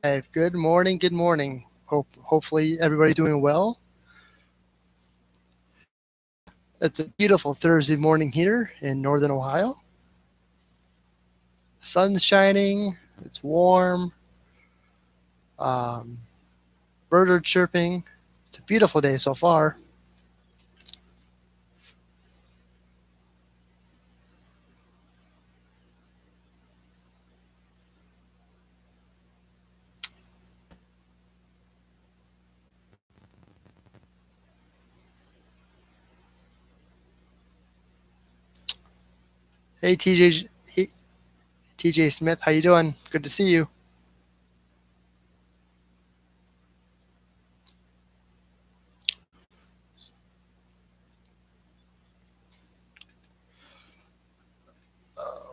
Good morning. Good morning. Hopefully everybody's doing well. It's a beautiful Thursday morning here in northern Ohio. Sun's shining. It's warm. Um, Birds are chirping. It's a beautiful day so far. Hey hey, TJ Smith, how you doing? Good to see you.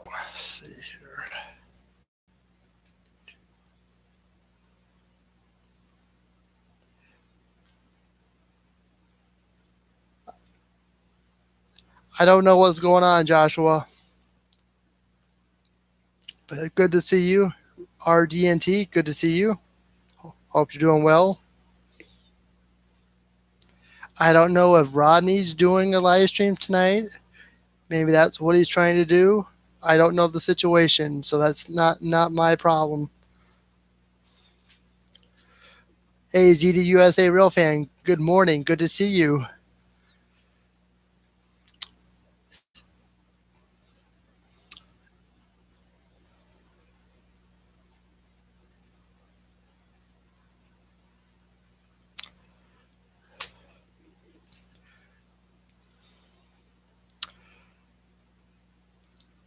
Let's see here. I don't know what's going on, Joshua, but good to see you. RDNT, good to see you. Hope you're doing well. I don't know if Rodney's doing a live stream tonight. Maybe that's what he's trying to do. I don't know the situation, so that's not my problem. Hey, ZDUSA Railfan, good morning. Good to see you.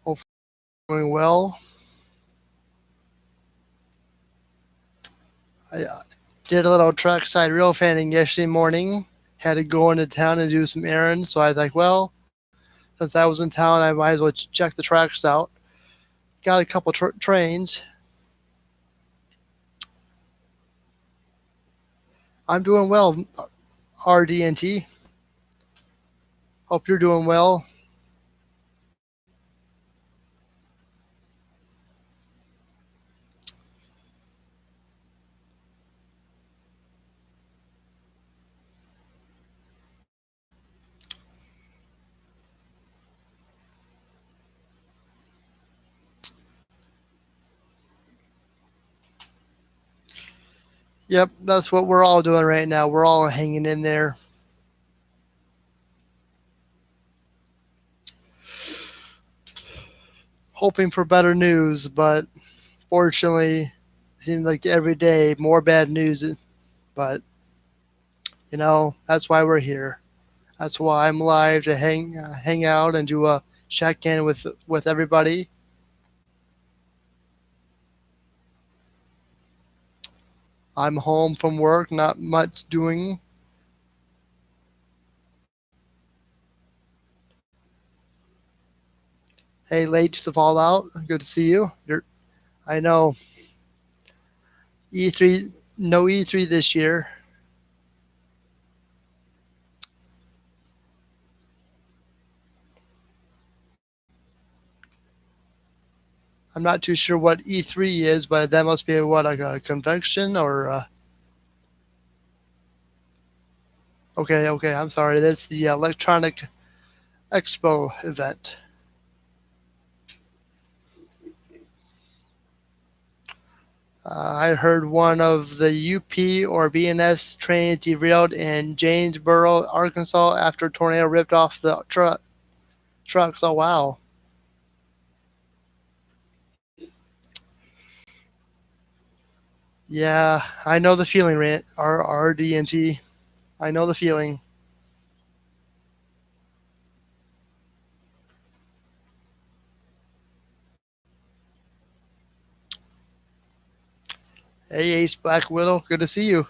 Hopefully you're doing well. I did a little trackside railfanning yesterday morning. Had to go into town and do some errands, so I was like, well, since I was in town, I might as well check the tracks out. Got a couple trains. I'm doing well, RDNT. Hope you're doing well. Yep, that's what we're all doing right now. We're all hanging in there. Hoping for better news, but fortunately, it seems like every day more bad news. But that's why we're here. That's why I'm live to hang out and do a check in with everybody. I'm home from work, not much doing. Hey, late to the fallout. Good to see you. I know E3, no E3 this year. I'm not too sure what E3 is, but that must be what, like a convention or. Okay, okay. I'm sorry. That's the Electronic Expo event. I heard one of the UP or BNS trains derailed in Janesboro, Arkansas after a tornado ripped off the trucks. Oh, wow. Yeah, I know the feeling, Rant. RDNT. I know the feeling. Hey, Ace Black Widow. Good to see you.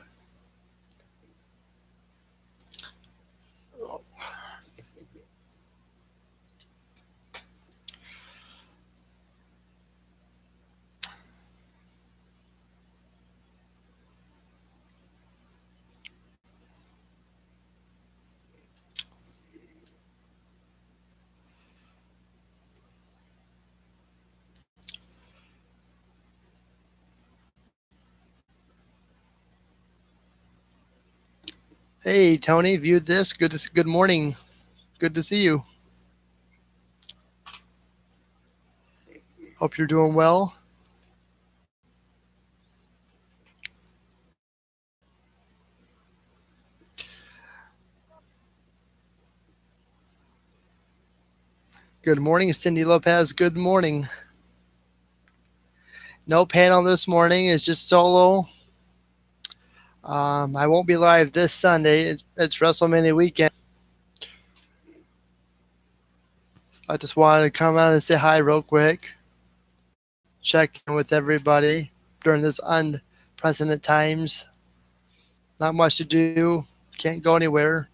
Hey, Tony, viewed this. Good morning. Good to see you. Hope you're doing well. Good morning, Cindy Lopez. Good morning. No panel this morning. It's just solo. I won't be live this Sunday. It's WrestleMania weekend. I just wanted to come out and say hi real quick. Check in with everybody during this unprecedented times. Not much to do. Can't go anywhere.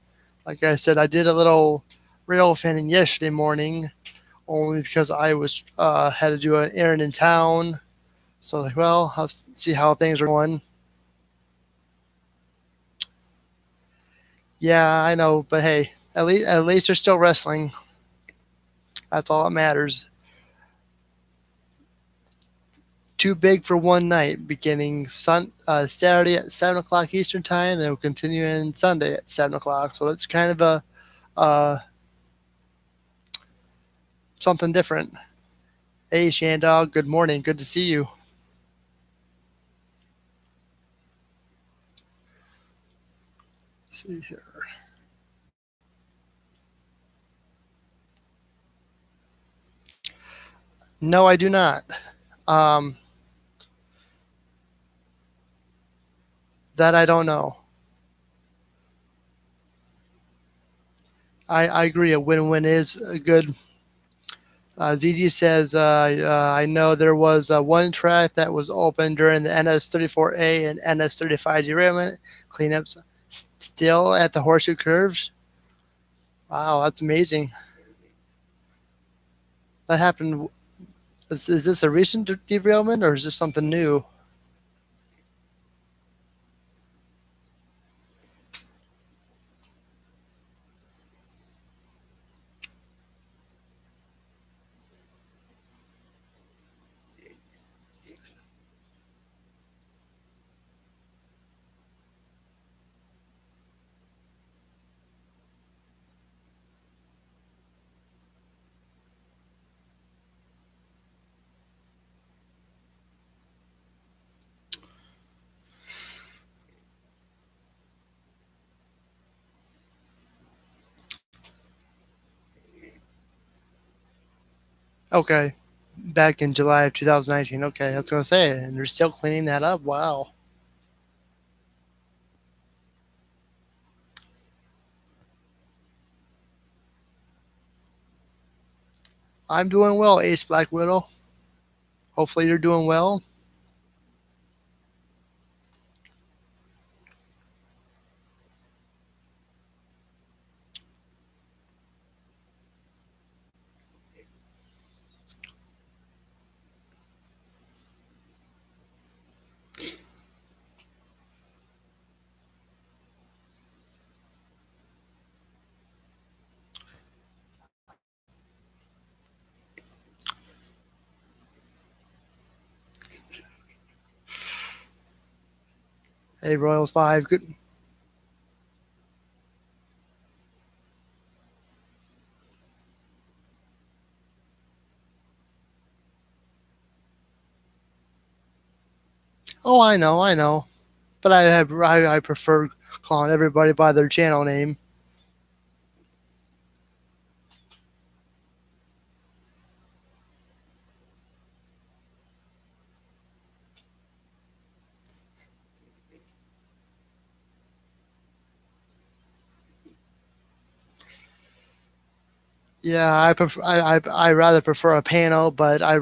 Like I said, I did a little rail fanning yesterday morning, only because I was had to do an errand in town. So like, well, I'll see how things are going. Yeah, I know, but hey, at least they're still wrestling. That's all that matters. Too big for one night, beginning Saturday at 7 o'clock Eastern time, then we'll continue in Sunday at 7 o'clock. So it's kind of a something different. Hey, Shandog, good morning. Good to see you. Let's see here. No, I do not. Um, that I don't know. I agree. A win-win is a good. ZD says, I know there was one track that was open during the NS34A and NS35 derailment cleanups still at the horseshoe curves. Wow, that's amazing. That happened. Is this a recent derailment or is this something new? Okay. Back in July of 2019. Okay, I was going to say, and they're still cleaning that up. Wow. I'm doing well, Ace Black Widow. Hopefully you're doing well. Hey, Royals 5. Good. Oh, I know, I know. But I prefer calling everybody by their channel name. Yeah, I rather prefer a panel, but I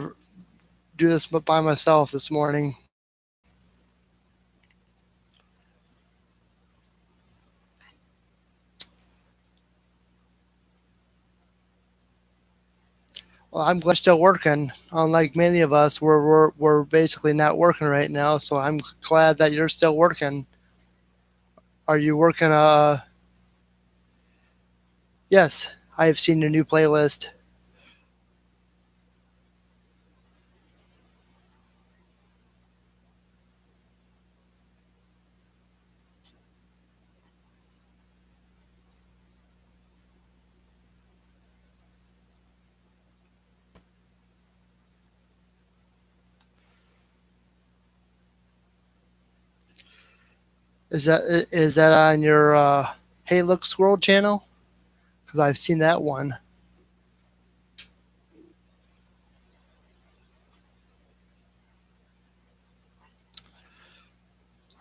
do this by myself this morning. Well, I'm glad you're still working. Unlike many of us, we're basically not working right now. So I'm glad that you're still working. Are you working? Yes, I have seen your new playlist. Is that on your Hey Look Squirrel channel? Because I've seen that one.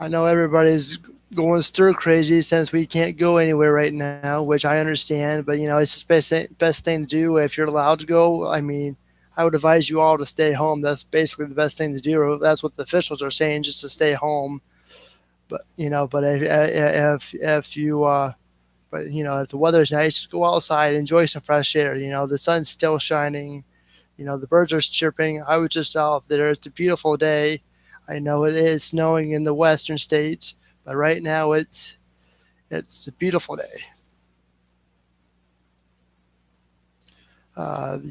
I know everybody's going stir crazy since we can't go anywhere right now, which I understand. But it's just best thing to do if you're allowed to go. I mean, I would advise you all to stay home. That's basically the best thing to do. That's what the officials are saying, just to stay home. But if you if the weather's nice, go outside, enjoy some fresh air. The sun's still shining. The birds are chirping. I was just out there. It's a beautiful day. I know it is snowing in the western states, but right now it's a beautiful day.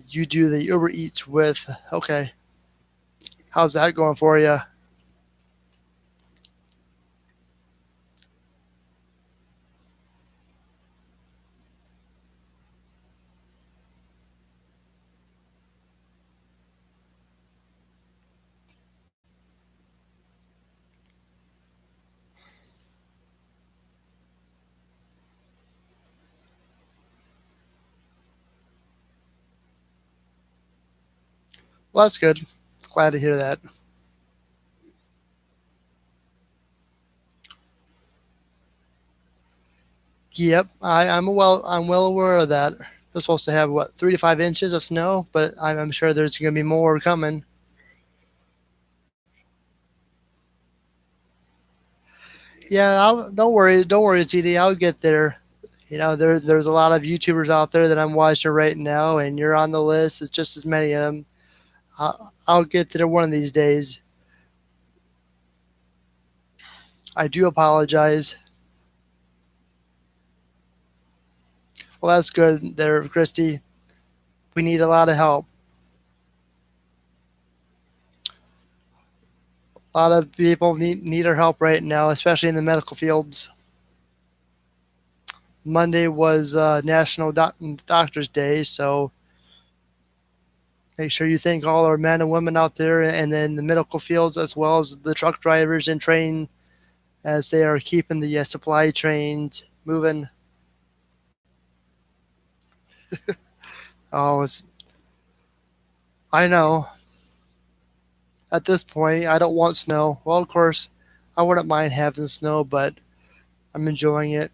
You do the Uber Eats with, okay. How's that going for you? Well, that's good. Glad to hear that. Yep, I'm well aware of that. They're supposed to have what 3 to 5 inches of snow, but I'm sure there's going to be more coming. Yeah, don't worry, TD. I'll get there. There's a lot of YouTubers out there that I'm watching right now, and you're on the list. It's just as many of them. I'll get there one of these days. I do apologize. Well, that's good there, Christy. We need a lot of help. A lot of people need our help right now, especially in the medical fields. Monday was National Doctors Day, so make sure you thank all our men and women out there, and then the medical fields as well as the truck drivers and train as they are keeping the supply trains moving. Oh, I know. At this point, I don't want snow. Well, of course, I wouldn't mind having snow, but I'm enjoying it.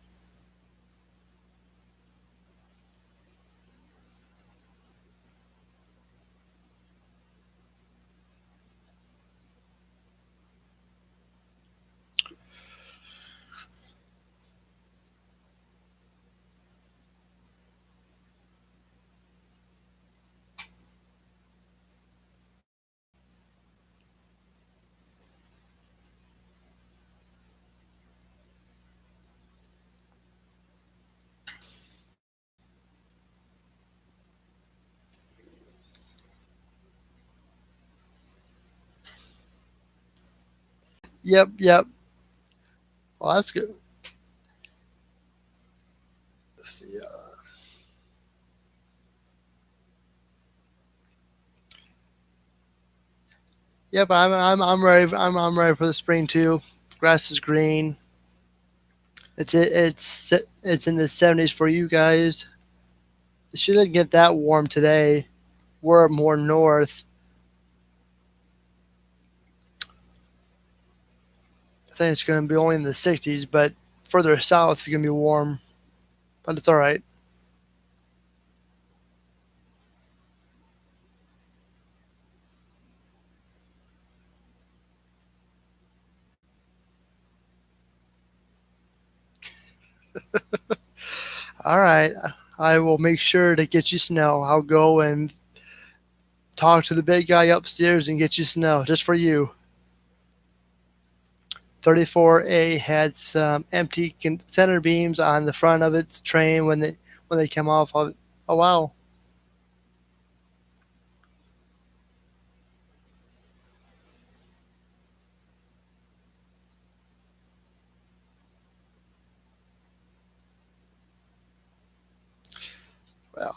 Yep, yep. Well, that's good. Let's see. Yep, I'm ready. I'm ready for the spring too. Grass is green. It's in the 70s for you guys. It shouldn't get that warm today. We're more north. I think it's going to be only in the 60s, but further south it's going to be warm. But it's all right. All right. I will make sure to get you snow. I'll go and talk to the big guy upstairs and get you snow just for you. 34A had some empty center beams on the front of its train when they came off of it. Oh wow. Well,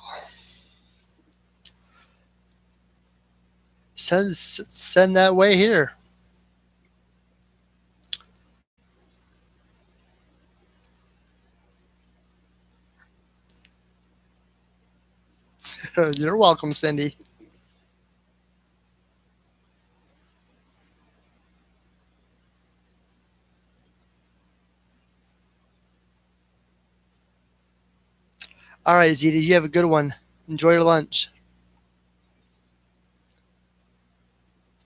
send that way here. You're welcome, Cindy. All right, Zita, you have a good one. Enjoy your lunch.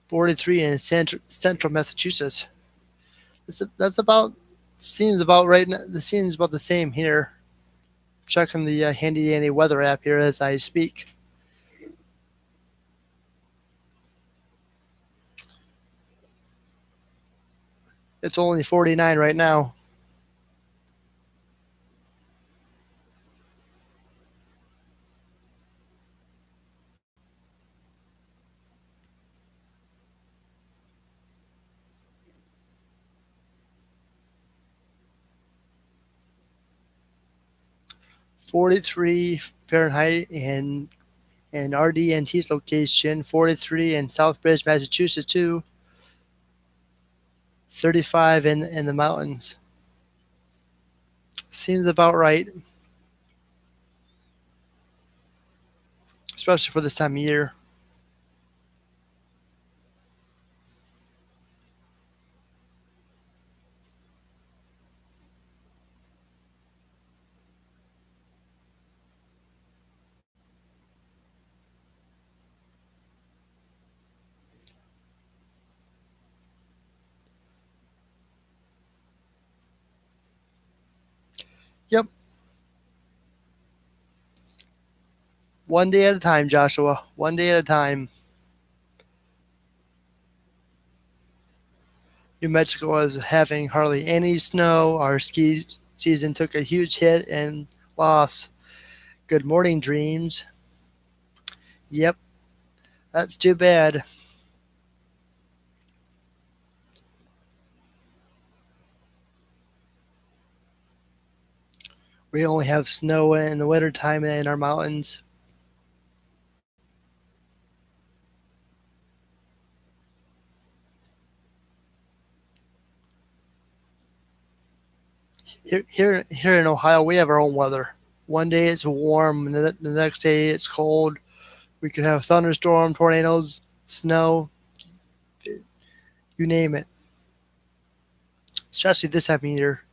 43 in central Massachusetts. That's about seems about right. This seems about the same here. Checking the handy dandy weather app here as I speak. It's only 49 right now. 43 Fahrenheit in RDNT's location. 43 in Southbridge, Massachusetts too. 35 in the mountains. Seems about right, especially for this time of year. Yep, one day at a time, Joshua. One day at a time. New Mexico is having hardly any snow. Our ski season took a huge hit and loss. Good morning, dreams. Yep, that's too bad. We only have snow in the wintertime in our mountains. Here in Ohio, we have our own weather. One day it's warm, and the next day it's cold. We could have thunderstorm, tornadoes, snow, you name it. Especially this time of year.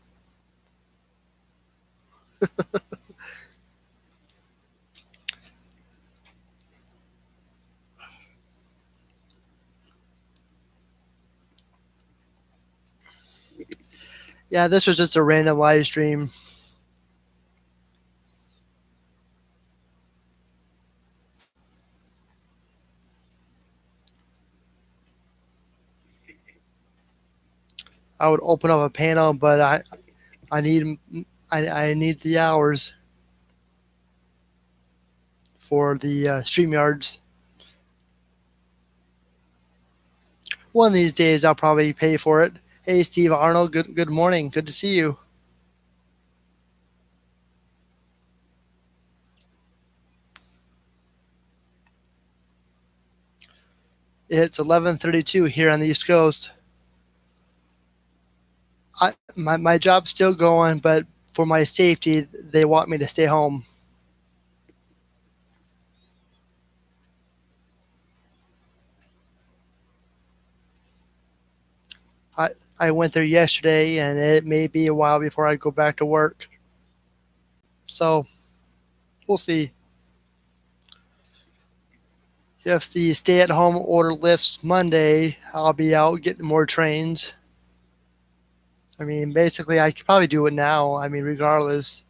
Yeah, this was just a random live stream. I would open up a panel, but I need I need the hours for the stream yards. One of these days, I'll probably pay for it. Hey, Steve Arnold. Good morning. Good to see you. It's 11:32 here on the East Coast. My job's still going, but for my safety, they want me to stay home. I I went there yesterday, and it may be a while before I go back to work. So we'll see. If the stay-at-home order lifts Monday, I'll be out getting more trains. I mean, basically, I could probably do it now. I mean, regardless,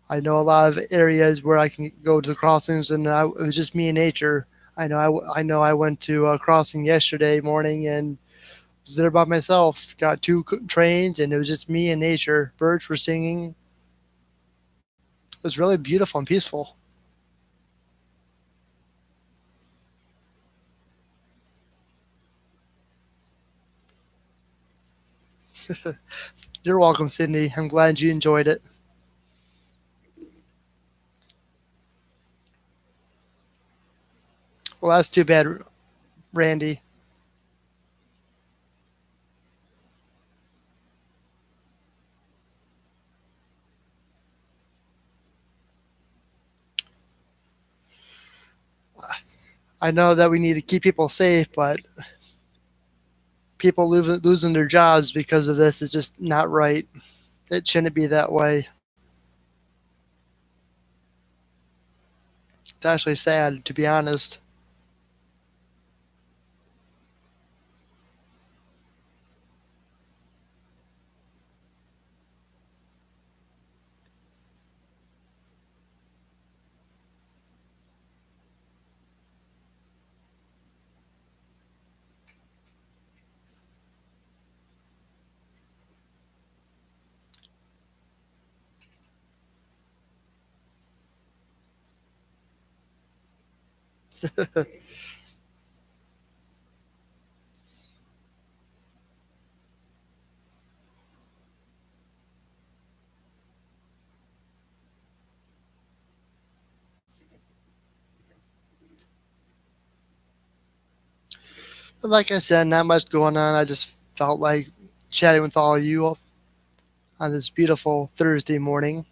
I know a lot of areas where I can go to the crossings, and it was just me and nature. I know. I went to a crossing yesterday morning and was there by myself. Got two trains, and it was just me and nature. Birds were singing. It was really beautiful and peaceful. You're welcome, Sydney. I'm glad you enjoyed it. Well, that's too bad, Randy. I know that we need to keep people safe, but people losing their jobs because of this is just not right. It shouldn't be that way. It's actually sad, to be honest. But like I said, not much going on. I just felt like chatting with all of you on this beautiful Thursday morning.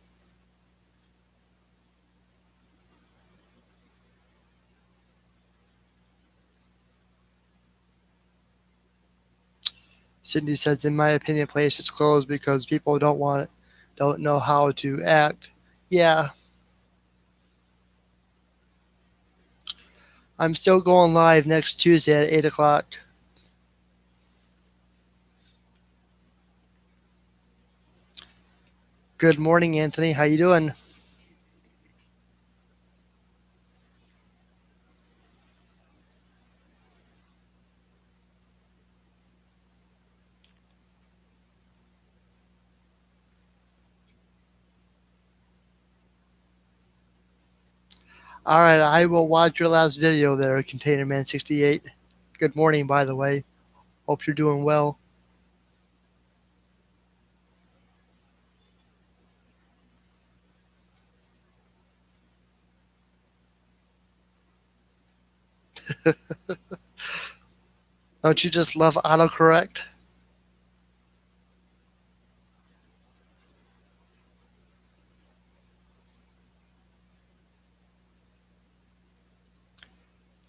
Sydney says, in my opinion, place is closed because people don't know how to act. Yeah, I'm still going live next Tuesday at 8 o'clock. Good morning, Anthony. How you doing? All right, I will watch your last video there, Container Man 68. Good morning, by the way. Hope you're doing well. Don't you just love autocorrect?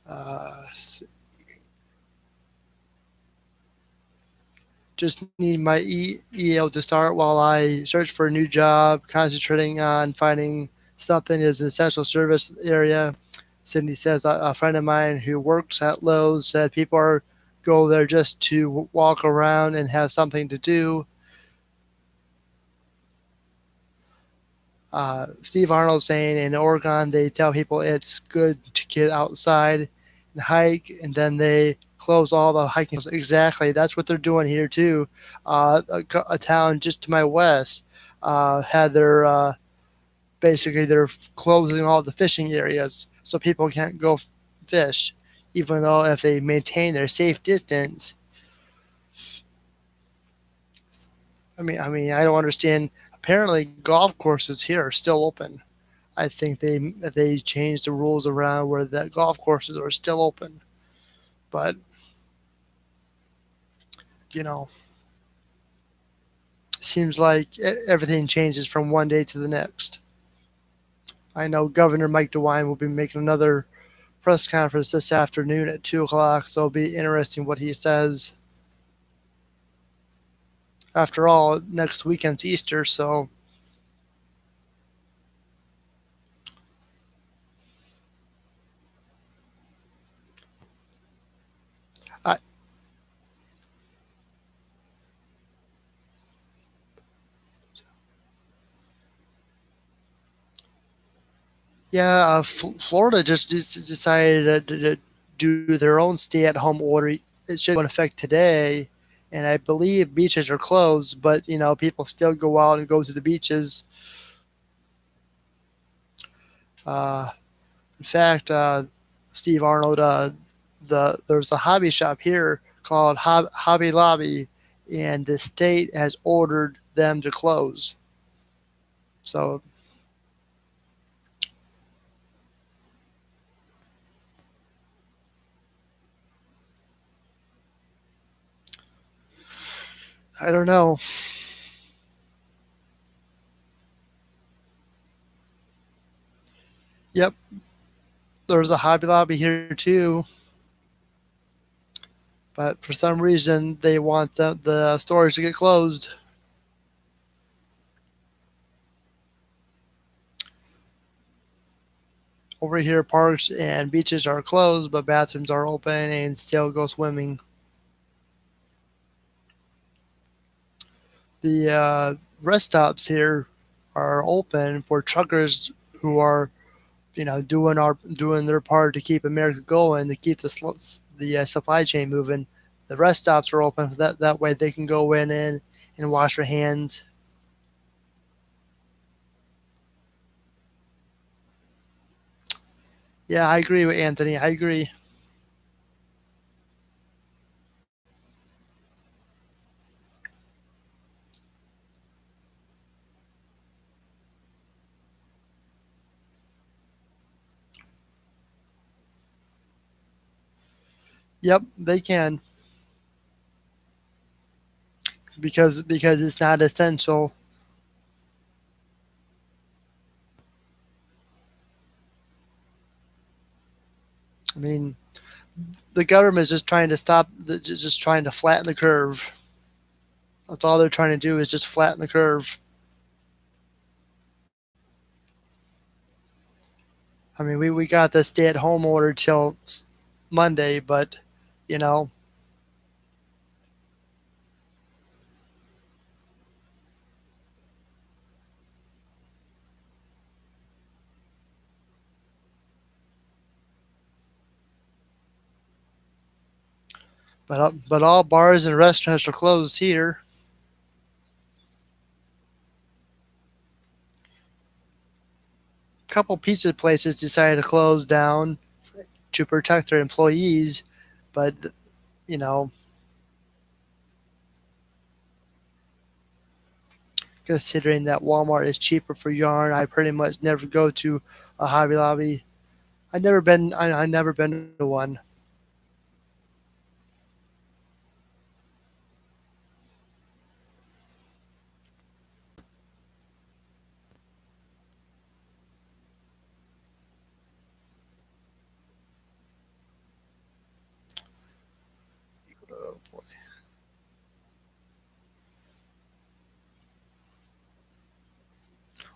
Uh, just need my EL to start while I search for a new job, concentrating on finding something as an essential service area. Cindy says a friend of mine who works at Lowe's said people are go there just to walk around and have something to do. Steve Arnold saying in Oregon they tell people it's good to get outside and hike, and then they close all the hiking. Exactly, that's what they're doing here too. A town just to my west had their basically they're closing all the fishing areas so people can't go fish, even though if they maintain their safe distance. I don't understand. Apparently, golf courses here are still open. I think they changed the rules around where the golf courses are still open. But you know, seems like everything changes from one day to the next. I know Governor Mike DeWine will be making another press conference this afternoon at 2 o'clock, so it'll be interesting what he says. After all, next weekend's Easter, so I, yeah, Florida just decided to do their own stay-at-home order. It should go in effect today, and I believe beaches are closed, but people still go out and go to the beaches. Uh, in fact, Steve Arnold, there's a hobby shop here called Hobby Lobby, and the state has ordered them to close. So I don't know. Yep, There's a Hobby Lobby here too, but for some reason they want the stores to get closed. Over here, parks and beaches are closed, but bathrooms are open and still go swimming. The rest stops here are open for truckers who are, doing their part to keep America going, to keep the supply chain moving. The rest stops are open for that way they can go in and wash their hands. Yeah, I agree with Anthony. I agree. Yep, they can because it's not essential. I mean, the government is just trying to just trying to flatten the curve. That's all they're trying to do is just flatten the curve. I mean, we got the stay at home order till Monday, but you know, but all bars and restaurants are closed here. A couple pizza places decided to close down to protect their employees, but you know, considering that Walmart is cheaper for yarn, I pretty much never go to a Hobby Lobby. I never been to one. Oh boy.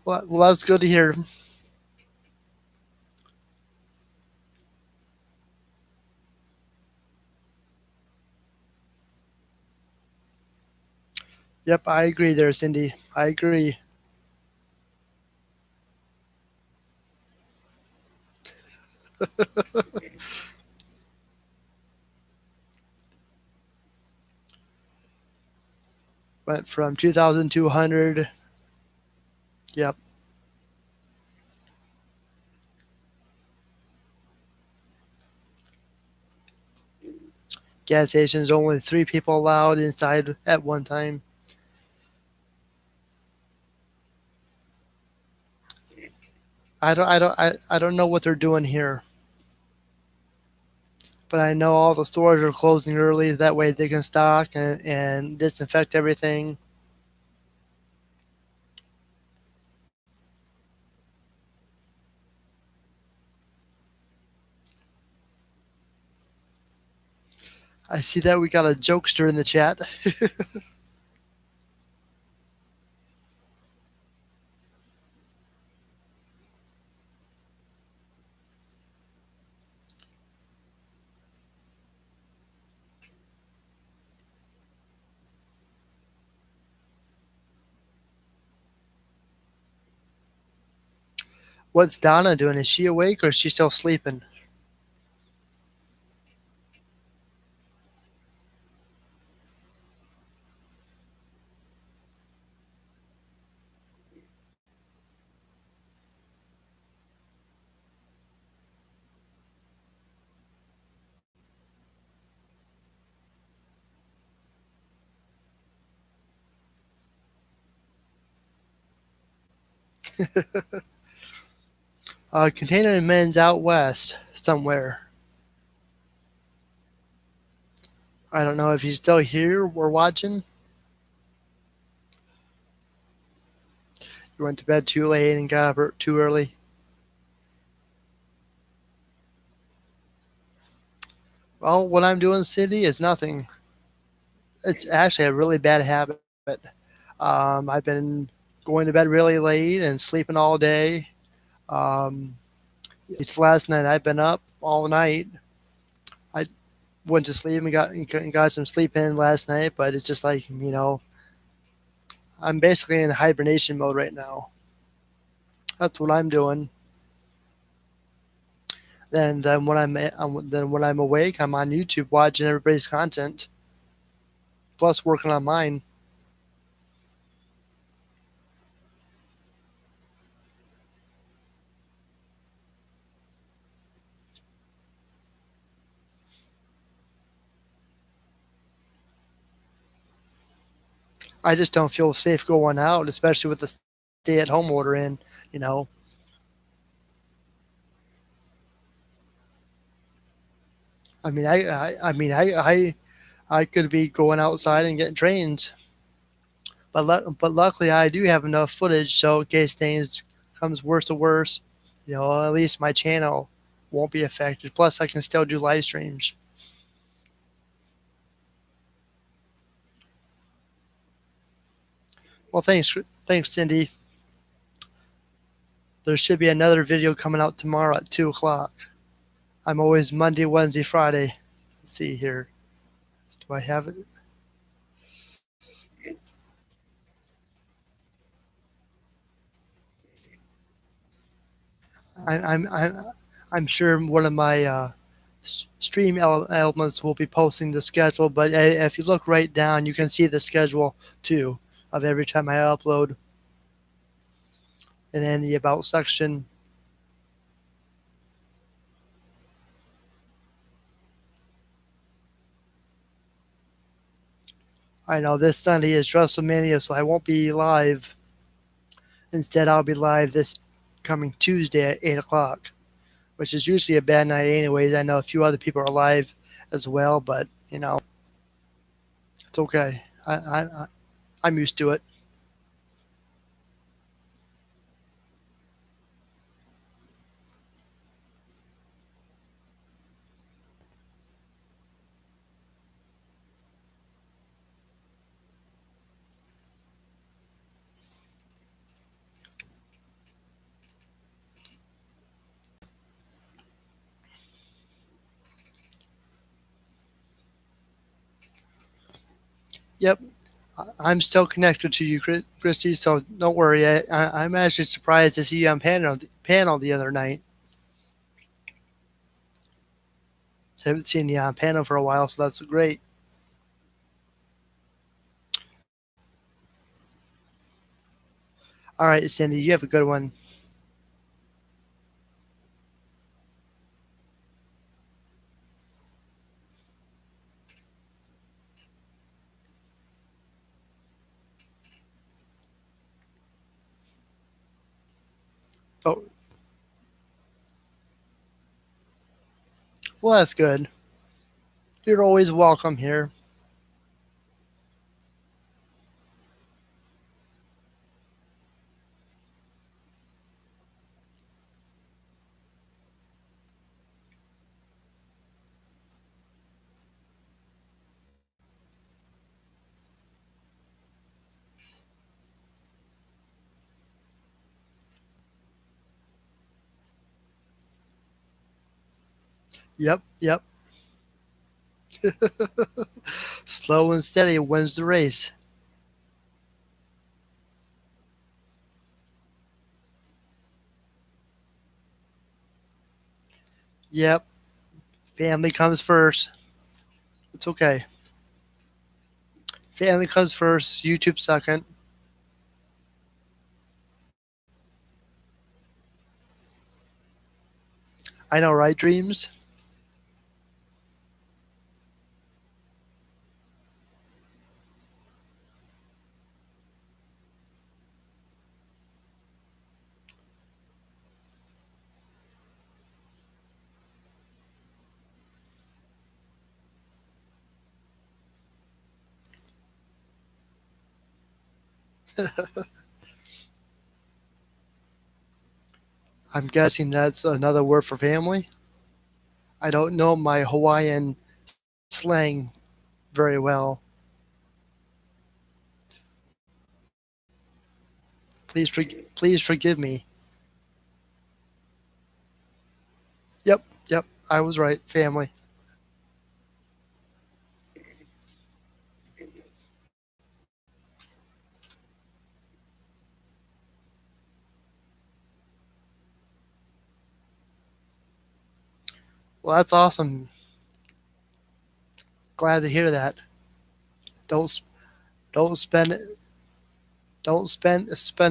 Well, that's good to hear. Yep, I agree there, Cindy. I agree. Went from 2,200. Yep. Gas stations only three people allowed inside at one time. I don't know what they're doing here, but I know all the stores are closing early. That way they can stock and disinfect everything. I see that we got a jokester in the chat. What's Donna doing? Is she awake or is she still sleeping? Container Men's out west somewhere. I don't know if he's still here or watching. You went to bed too late and got up too early. Well, what I'm doing, Cindy, is nothing. It's actually a really bad habit. I've been going to bed really late and sleeping all day. Um, each last night I've been up all night. I went to sleep and got some sleep in last night, but it's just like I'm basically in hibernation mode right now. That's what I'm doing. Then when I'm awake, I'm on YouTube watching everybody's content, plus working on mine. I just don't feel safe going out, especially with the stay-at-home order in. You know, I could be going outside and getting trains, but luckily I do have enough footage, so in case things comes worse to worse, at least my channel won't be affected. Plus, I can still do live streams. Well, thanks, Cindy. There should be another video coming out tomorrow at 2 o'clock. I'm always Monday, Wednesday, Friday. Let's see here. Do I have it? I, I'm I'm I'm sure one of my stream elements will be posting the schedule. But if you look right down, you can see the schedule too of every time I upload, and then the about section. I know this Sunday is WrestleMania, so I won't be live. Instead, I'll be live this coming Tuesday at 8 o'clock, which is usually a bad night, anyways. I know a few other people are live as well, but it's okay. I'm used to it. Yep, I'm still connected to you, Christy. So don't worry. I'm actually surprised to see you on panel the other night. I haven't seen you on panel for a while, so that's great. All right, Cindy, you have a good one. Oh, well, that's good. You're always welcome here. Yep, yep. Slow and steady wins the race. Yep. Family comes first. It's okay. Family comes first. YouTube second. I know, right? Dreams. I'm guessing that's another word for family. I don't know my Hawaiian slang very well. Please forgive me. Yep, yep, I was right. Family. Well, that's awesome. Glad to hear that. Don't don't spend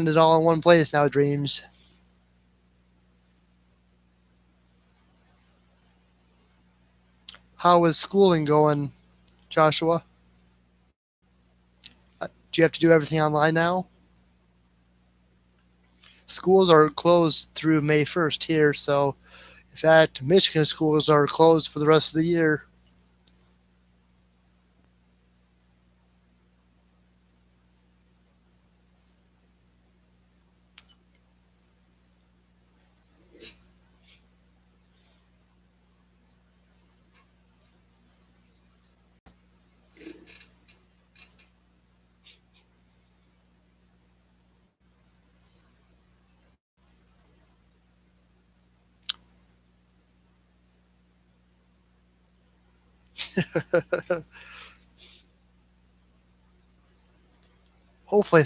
it all in one place now, dreams. How is schooling going, Joshua? Do you have to do everything online now? Schools are closed through May 1st here, so in fact, Michigan schools are closed for the rest of the year. hopefully,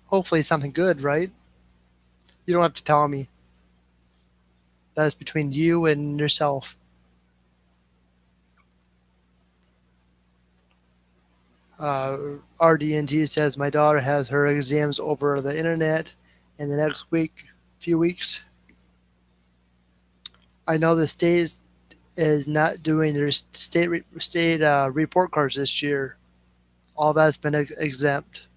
hopefully something good, right? You don't have to tell me. That's between you and yourself. Uh, RDNG says my daughter has her exams over the internet in the next few weeks. I know the state is not doing their state report cards this year. All that's been exempt.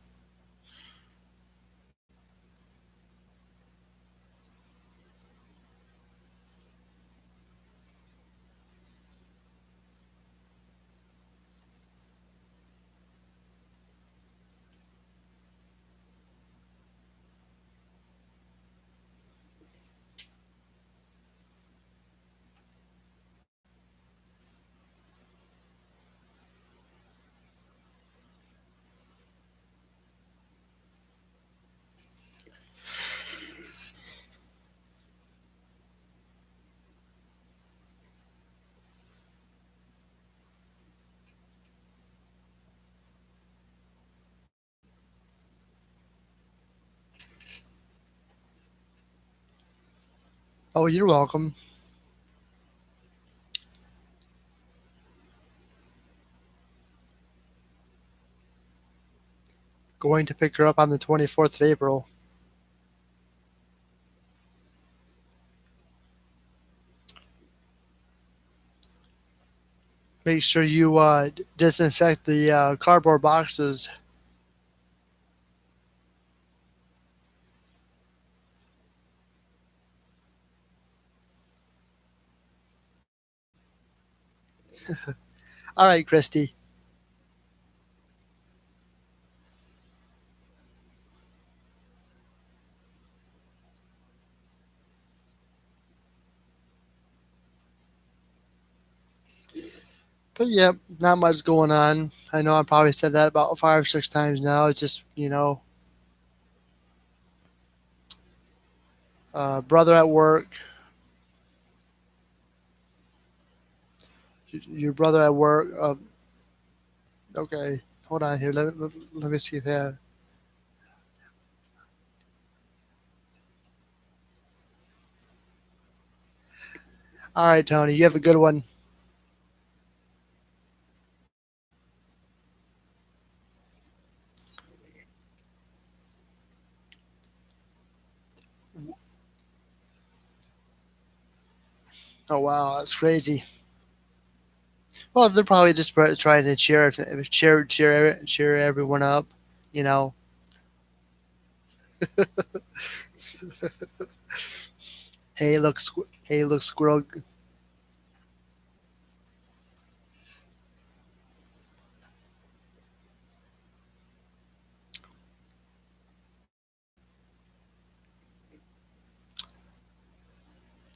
Oh, you're welcome. Going to pick her up on the 24th of April. Make sure you disinfect the cardboard boxes. All right, Christy. But yeah, not much going on. I know I probably said that about 5 or 6 times now. It's just, brother at work, your brother at work. Okay, hold on here. Let me see that. All right, Tony, you have a good one. Oh wow, that's crazy. Well, they're probably just trying to cheer everyone up. You know, hey, look, squirrel.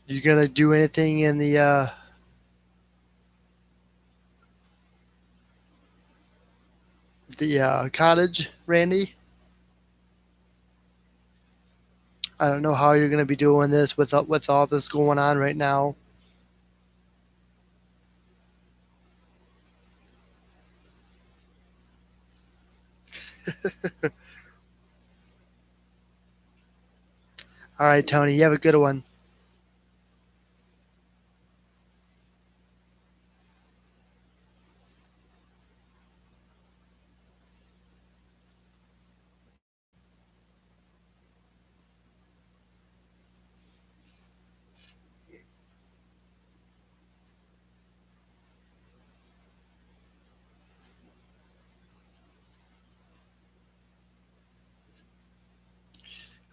You gonna do anything in the? the cottage, Randy. I don't know how you're going to be doing this with all this going on right now. All right, Tony, you have a good one.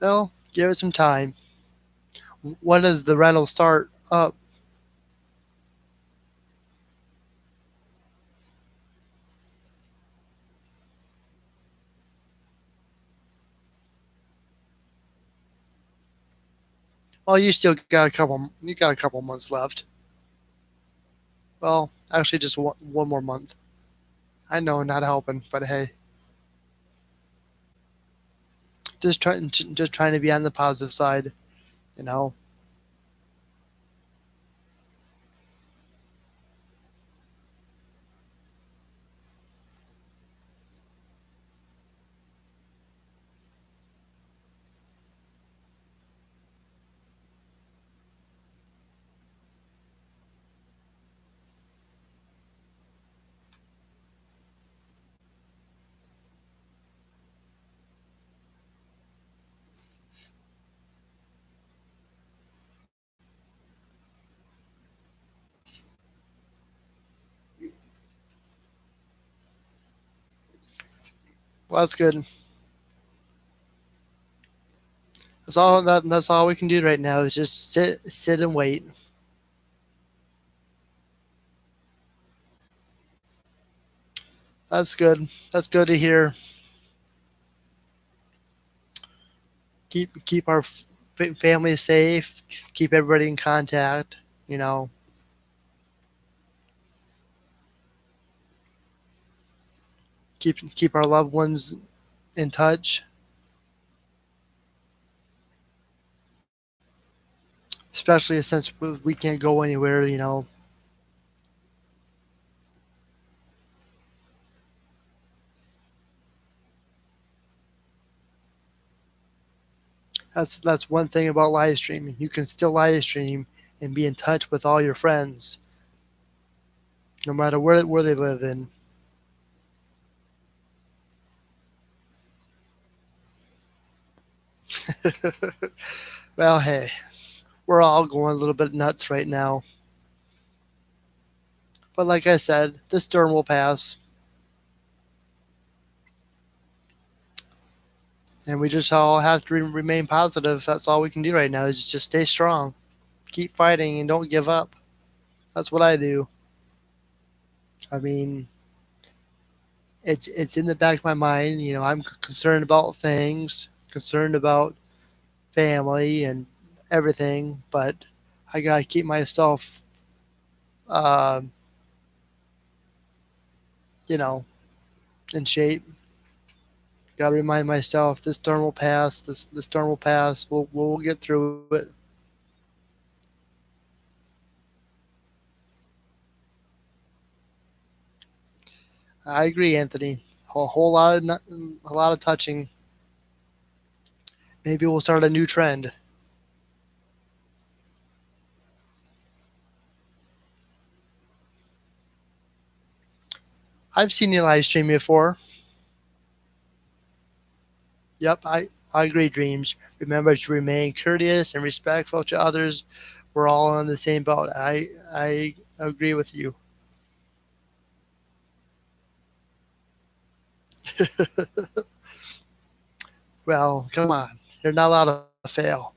Well, give it some time. When does the rental start up? Well, you still got a couple. You got a couple months left. Well, actually, just one more month. I know, not helping, but hey, just trying to be on the positive side. You know, well, that's good. That's all we can do right now is just sit and wait. That's good. That's good to hear. Keep our family safe. Keep everybody in contact. You know, keep our loved ones in touch. Especially since we can't go anywhere. You know, that's one thing about live streaming. You can still live stream and be in touch with all your friends, no matter where they live in. Well, hey, we're all going a little bit nuts right now. But like I said, this storm will pass, and we just all have to remain positive. That's all we can do right now is just stay strong, keep fighting, and don't give up. That's what I do. I mean, it's in the back of my mind. You know, I'm concerned about things, concerned about family and everything, but I gotta keep myself, uh, you know, in shape. Gotta remind myself this storm will pass. This storm will pass. We'll get through it. I agree, Anthony. Whole lot of a lot of touching. Maybe we'll start a new trend. I've seen you live stream before. Yep, I agree. Dreams. Remember to remain courteous and respectful to others. We're all on the same boat. I agree with you. Well, come on. You're not allowed to fail.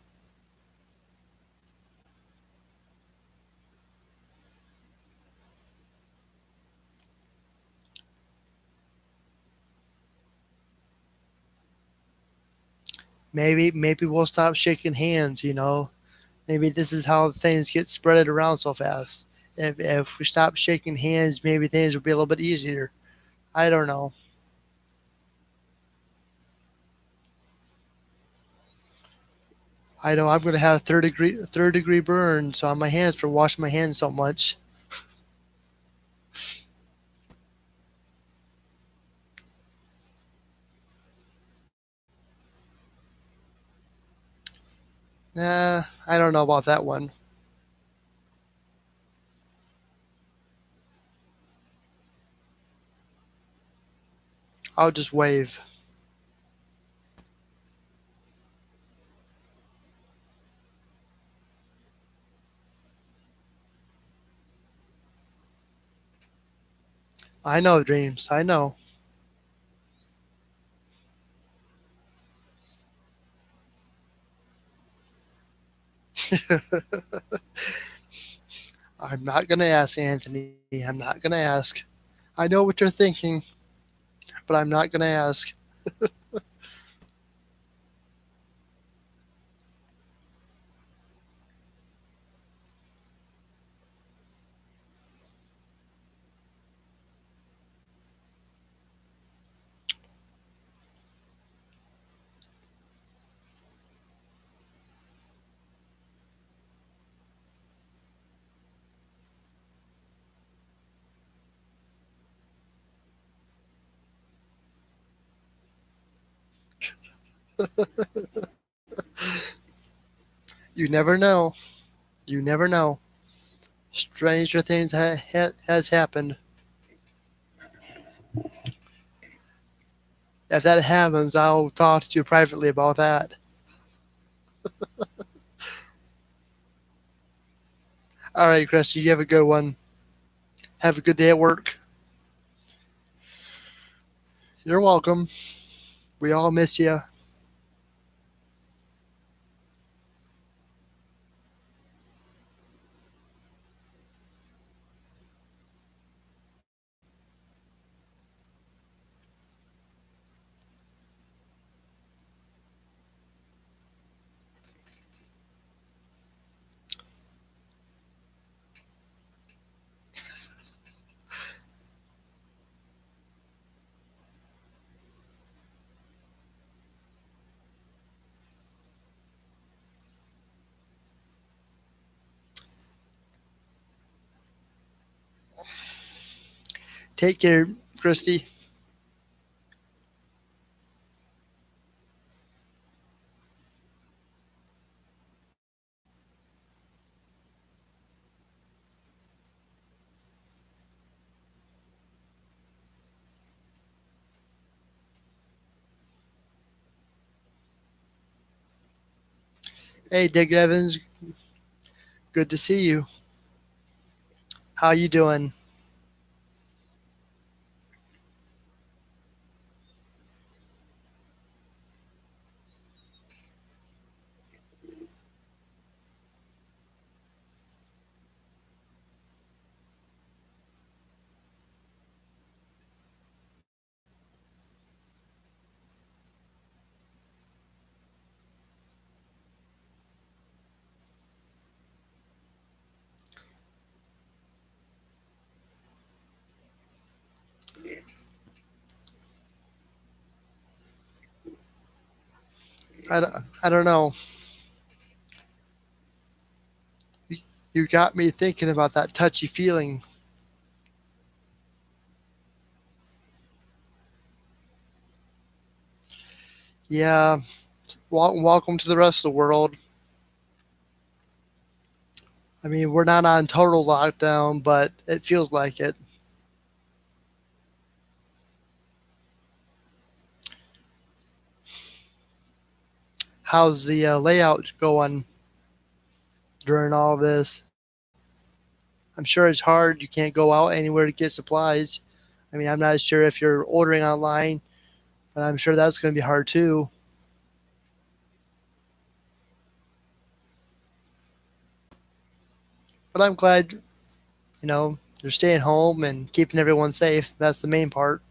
Maybe we'll stop shaking hands. You know, maybe this is how things get spread around so fast. If we stop shaking hands, maybe things will be a little bit easier. I don't know. I know I'm gonna have third degree burns on my hands for washing my hands so much. Nah, I don't know about that one. I'll just wave. I know, dreams. I know. I'm not gonna ask, Anthony. I'm not gonna ask. I know what you're thinking, but I'm not gonna ask. You never know. You never know. Stranger things has happened. If that happens, I'll talk to you privately about that. All right, Christy, you have a good one. Have a good day at work. You're welcome. We all miss you. Take care, Christy. Hey, Dick Evans. Good to see you. How you doing? I don't know. You got me thinking about that touchy feeling. Yeah, welcome to the rest of the world. I mean, we're not on total lockdown, but it feels like it. How's the layout going during all of this? I'm sure it's hard. You can't go out anywhere to get supplies. I mean, I'm not sure if you're ordering online, but I'm sure that's going to be hard too. But I'm glad, you're staying home and keeping everyone safe. That's the main part.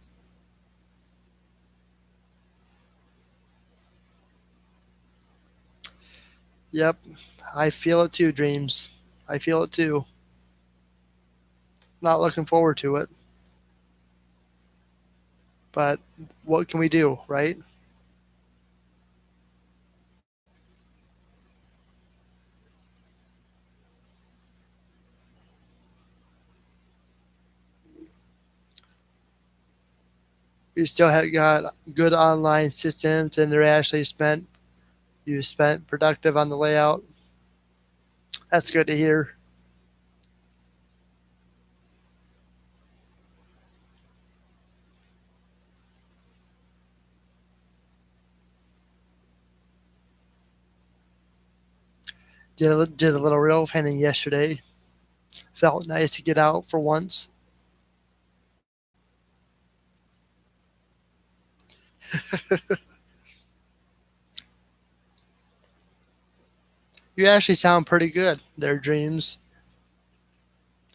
Yep, I feel it too, Dreams. I feel it too. Not looking forward to it, but what can we do, right? We still have got good online systems, and they're actually spent productive on the layout. That's good to hear. Did a little rail fanning yesterday. Felt nice to get out for once. You actually sound pretty good. Their dreams.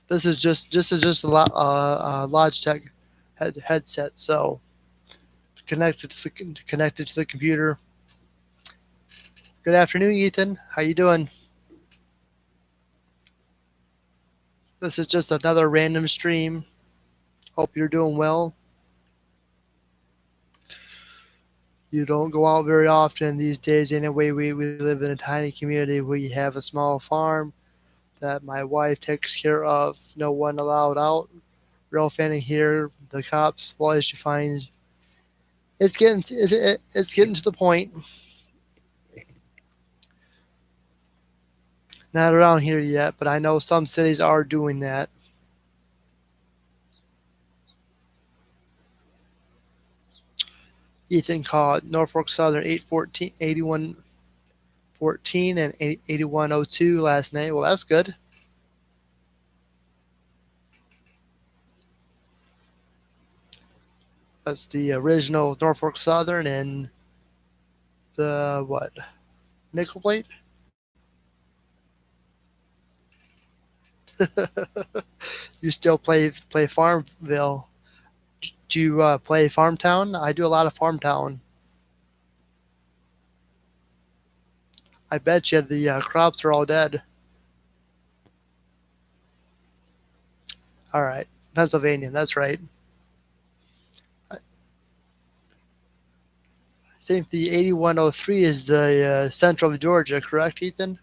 This is just a Logitech headset, so connected to the computer. Good afternoon, Ethan. How you doing? This is just another random stream. Hope you're doing well. You don't go out very often these days anyway. We live in a tiny community. We have a small farm that my wife takes care of. No one allowed out. Real fanning here. The cops, well, as you find, it's getting to the point. Not around here yet, but I know some cities are doing that. Ethan caught Norfolk Southern 814, 8114 and 8102 last night. Well, that's good. That's the original Norfolk Southern and the what? Nickel plate? You still play Farmville? Do you play Farmtown? I do a lot of Farmtown. I bet you the crops are all dead. All right, Pennsylvania. That's right. I think the 8103 is the central of Georgia, correct, Ethan?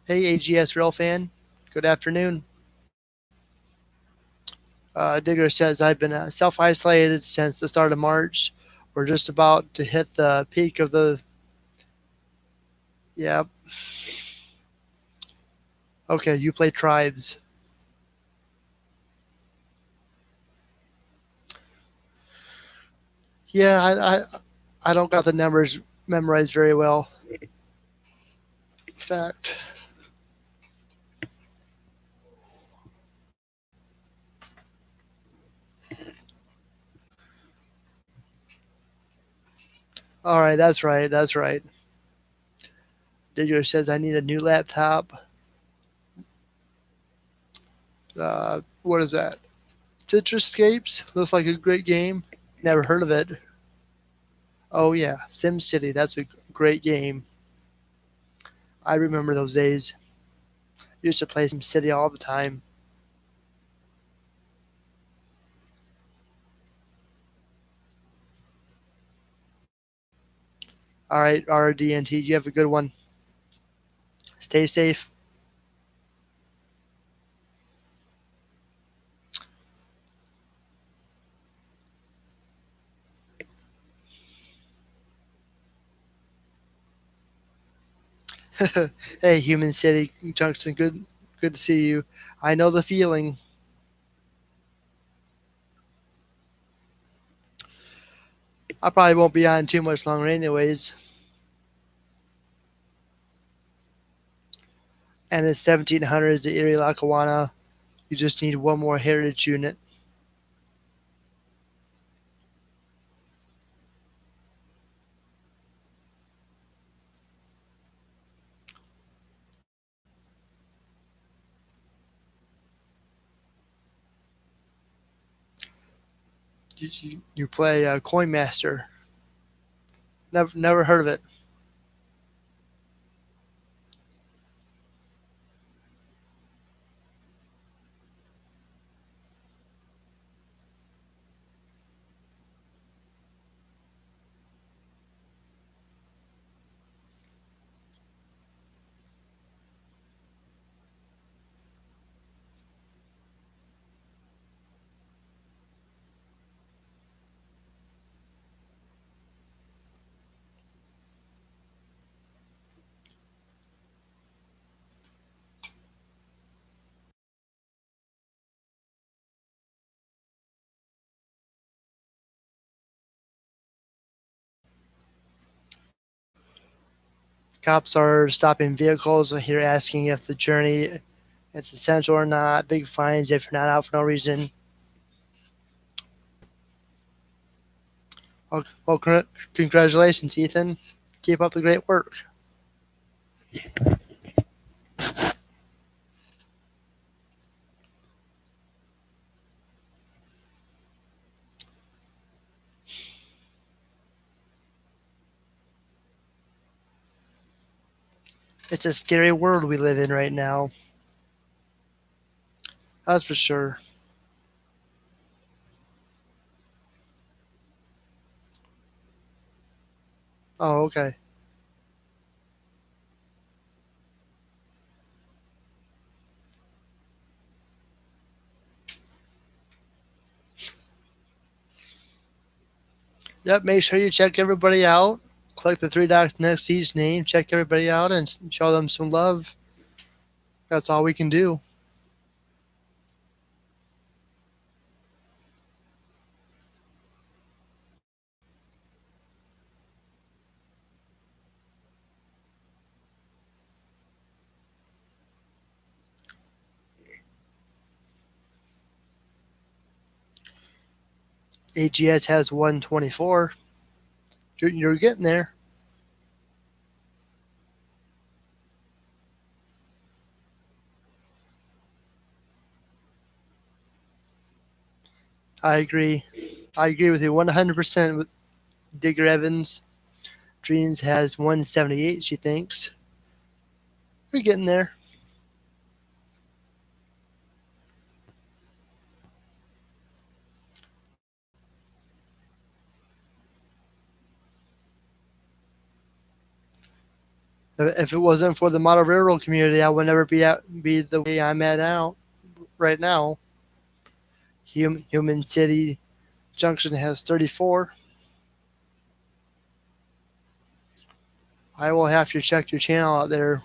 Hey, AGS Rail fan. Good afternoon. Digger says, I've been self isolated since the start of March. We're just about to hit the peak of the. Yeah. Okay, you play tribes. Yeah, I don't got the numbers memorized very well. Fact. All right, that's right. That's right. Digger says, I need a new laptop. What is that? Citruscapes? Looks like a great game. Never heard of it. Oh, yeah. SimCity. That's a great game. I remember those days. Used to play SimCity all the time. All right, RDNT, you have a good one. Stay safe. Hey, Human City Junction, good to see you. I know the feeling. I probably won't be on too much longer, anyways. And it's 1700 is the Erie Lackawanna. You just need one more heritage unit. You play Coin Master. Never heard of it. Cops are stopping vehicles here asking if the journey is essential or not. Big fines if you're not out for no reason. Well, congratulations, Ethan. Keep up the great work. It's a scary world we live in right now. That's for sure. Oh, okay. Yep, make sure you check everybody out. Click the three dots next to each name, check everybody out, and show them some love. That's all we can do. AGS has 124. You're getting there. I agree. I agree with you 100% with Digger Evans. Dreams has 178, she thinks. We're getting there. If it wasn't for the model railroad community, I would never be the way I'm at now. Right now, Human City Junction has 34. I will have to check your channel out there.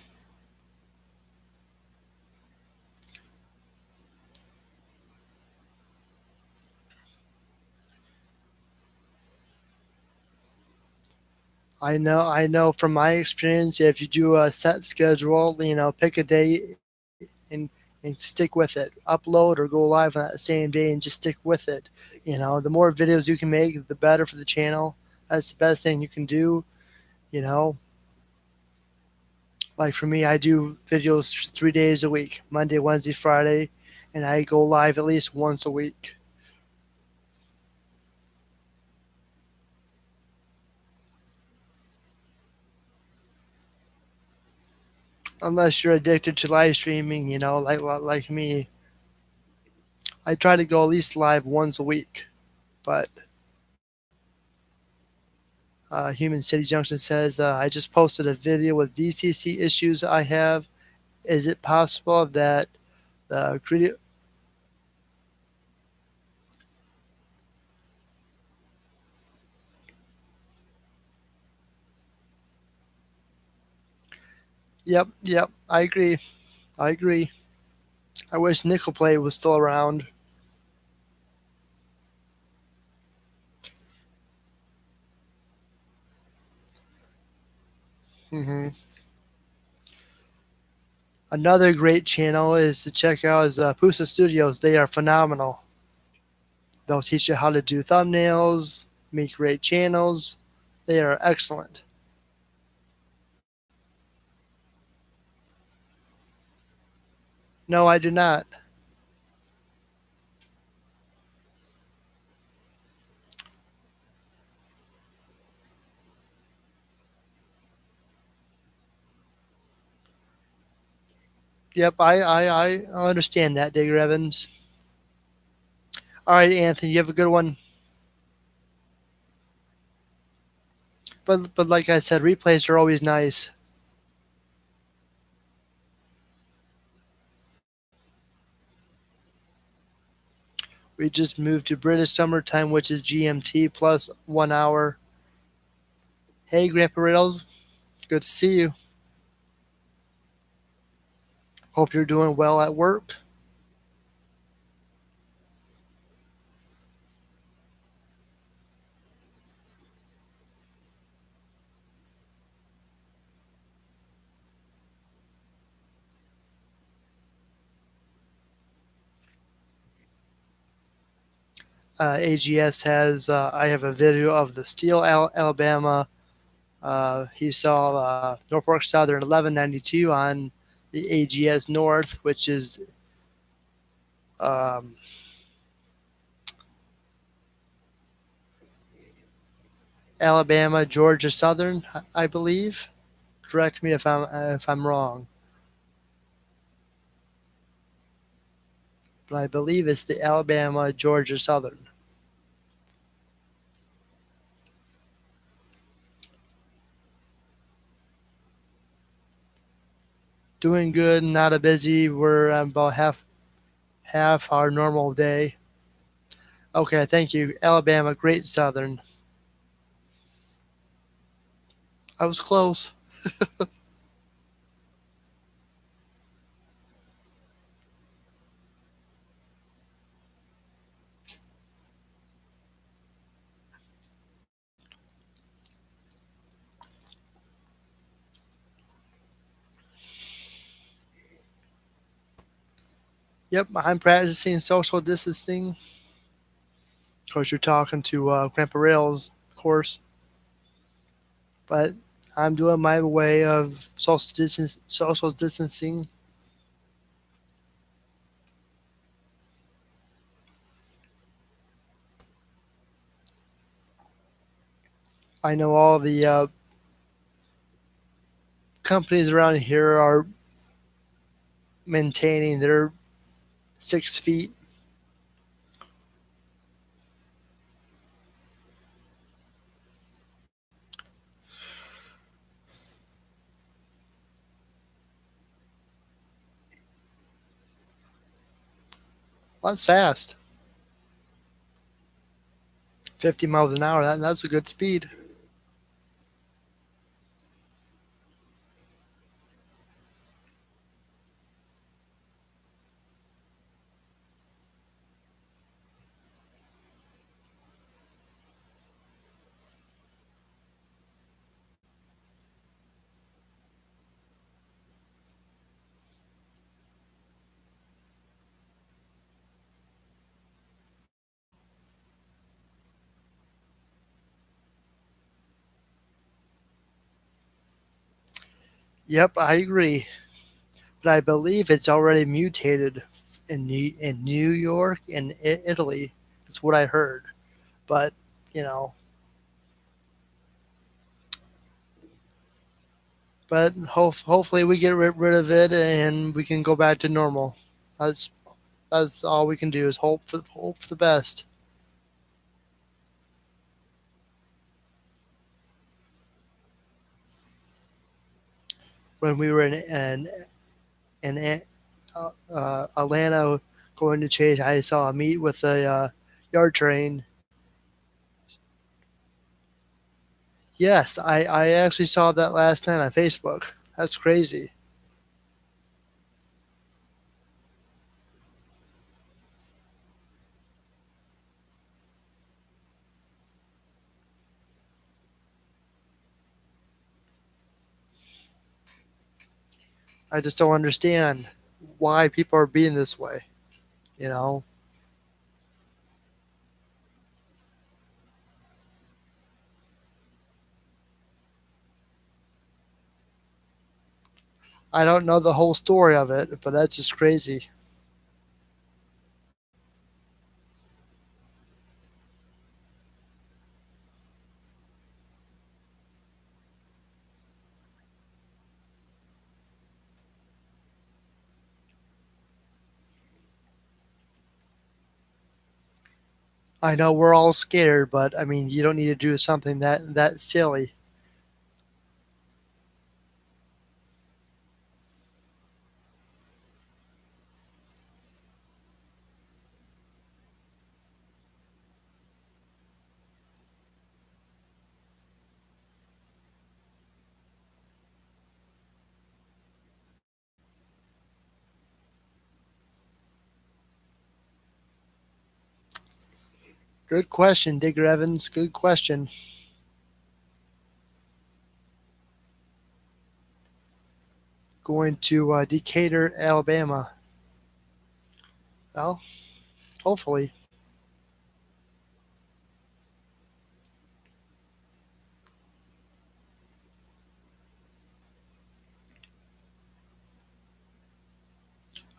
I know from my experience, if you do a set schedule, pick a day and and stick with it. Upload or go live on that same day and just stick with it. The more videos you can make, the better for the channel. That's the best thing you can do. You know, like for me, I do videos 3 days a week, Monday, Wednesday, Friday, and I go live at least once a week. Unless you're addicted to live streaming, like me, I try to go at least live once a week. But Human City Junction says, I just posted a video with DCC issues I have. Is it possible that the creative. Yep, yep, I agree. I agree. I wish Nickel Play was still around. hmm Another great channel is to check out is Pusa Studios. They are phenomenal. They'll teach you how to do thumbnails, make great channels. They are excellent. No, I do not. Yep, I understand that, Digger Evans. All right, Anthony, you have a good one. But like I said, replays are always nice. We just moved to British summertime, which is GMT plus 1 hour. Hey, Grandpa Riddles, good to see you. Hope you're doing well at work. AGS has. I have a video of the Steel, Alabama. He saw Norfolk Southern 1192 on the AGS North, which is um, Alabama, Georgia Southern, I believe. Correct me if I'm wrong, but I believe it's the Alabama, Georgia Southern. Doing good, not a busy. We're about half our normal day. Okay, thank you. Alabama, Great Southern. I was close. Yep, I'm practicing social distancing. Of course, you're talking to Grandpa Rails, of course, but I'm doing my way of social distancing. I know all the companies around here are maintaining their 6 feet. Well, that's fast. 50 miles an hour. That's a good speed. Yep, I agree. But I believe it's already mutated in New York and Italy. That's what I heard. But you know, but hopefully we get rid of it and we can go back to normal. That's that's all we can do is hope for the best. When we were in Atlanta going to Chase, I saw a meet with a yard train. Yes, I actually saw that last night on Facebook. That's crazy. I just don't understand why people are being this way. You know, I don't know the whole story of it, but that's just crazy. I know we're all scared, but I mean, you don't need to do something that silly. Good question, Digger Evans. Good question. Going to Decatur, Alabama. Well, hopefully.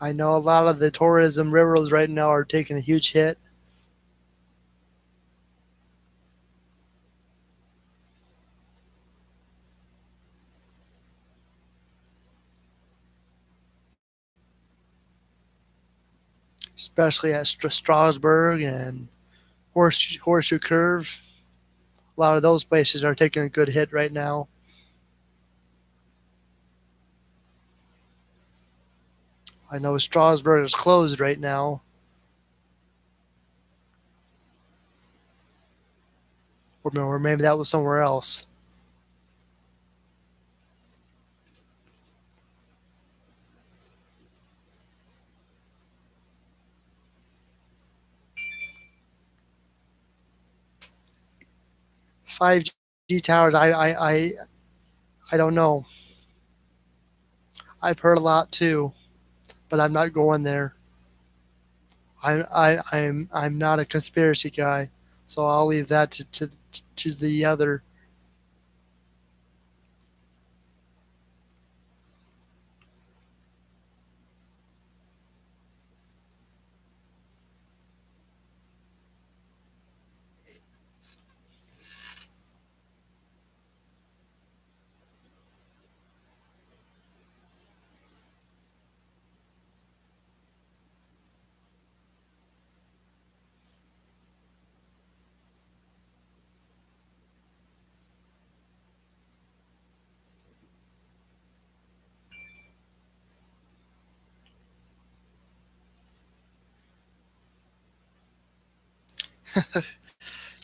I know a lot of the tourism railroads right now are taking a huge hit, especially at Strasburg and Horseshoe Curve. A lot of those places are taking a good hit right now. I know Strasburg is closed right now, or maybe that was somewhere else. 5G towers, I don't know. I've heard a lot too, but I'm not going there. I'm not a conspiracy guy, so I'll leave that to the other.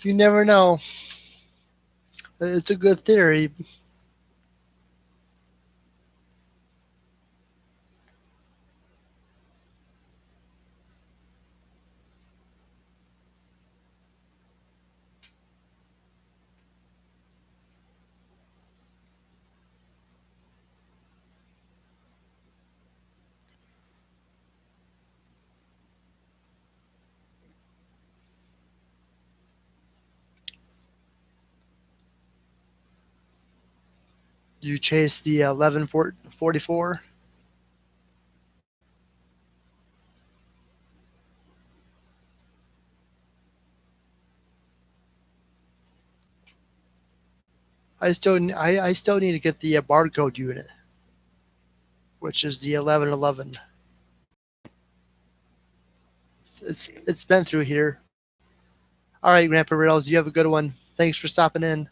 You never know. It's a good theory. You chase the 1144. I still need to get the barcode unit, which is the 1111. It's been through here. All right, Grandpa Riddles, you have a good one. Thanks for stopping in.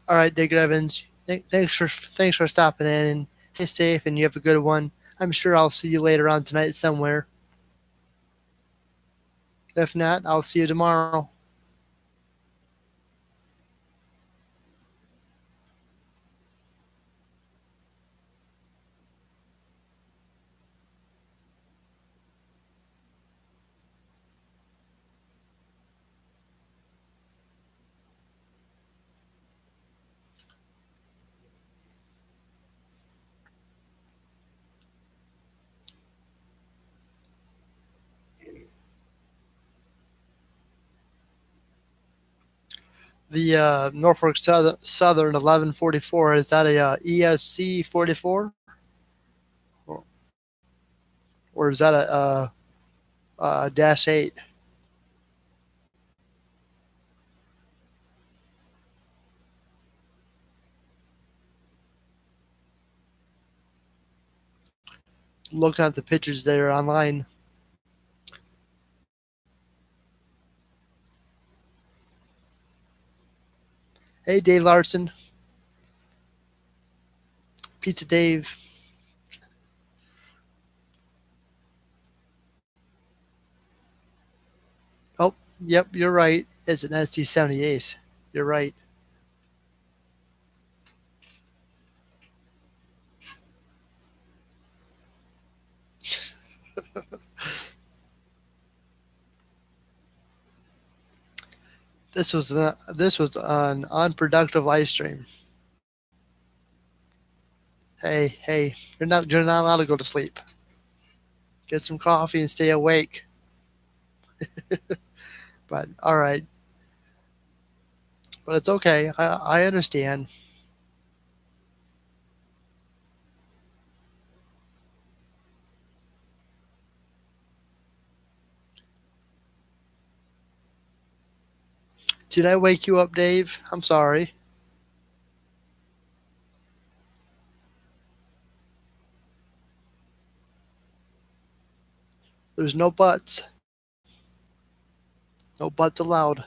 All right, David Evans. Thanks for stopping in and stay safe and you have a good one. I'm sure I'll see you later on tonight somewhere. If not, I'll see you tomorrow. The Norfolk Southern 1144, is that a ESC 44 or, or is that a dash 8? Looking at the pictures there online. Hey, Dave Larson, Pizza Dave. Oh, yep, you're right. It's an ST 78. You're right. This was an unproductive live stream. Hey, you're not allowed to go to sleep. Get some coffee and stay awake. But all right, but it's okay. I understand. Did I wake you up, Dave? I'm sorry. There's no buts. No buts allowed.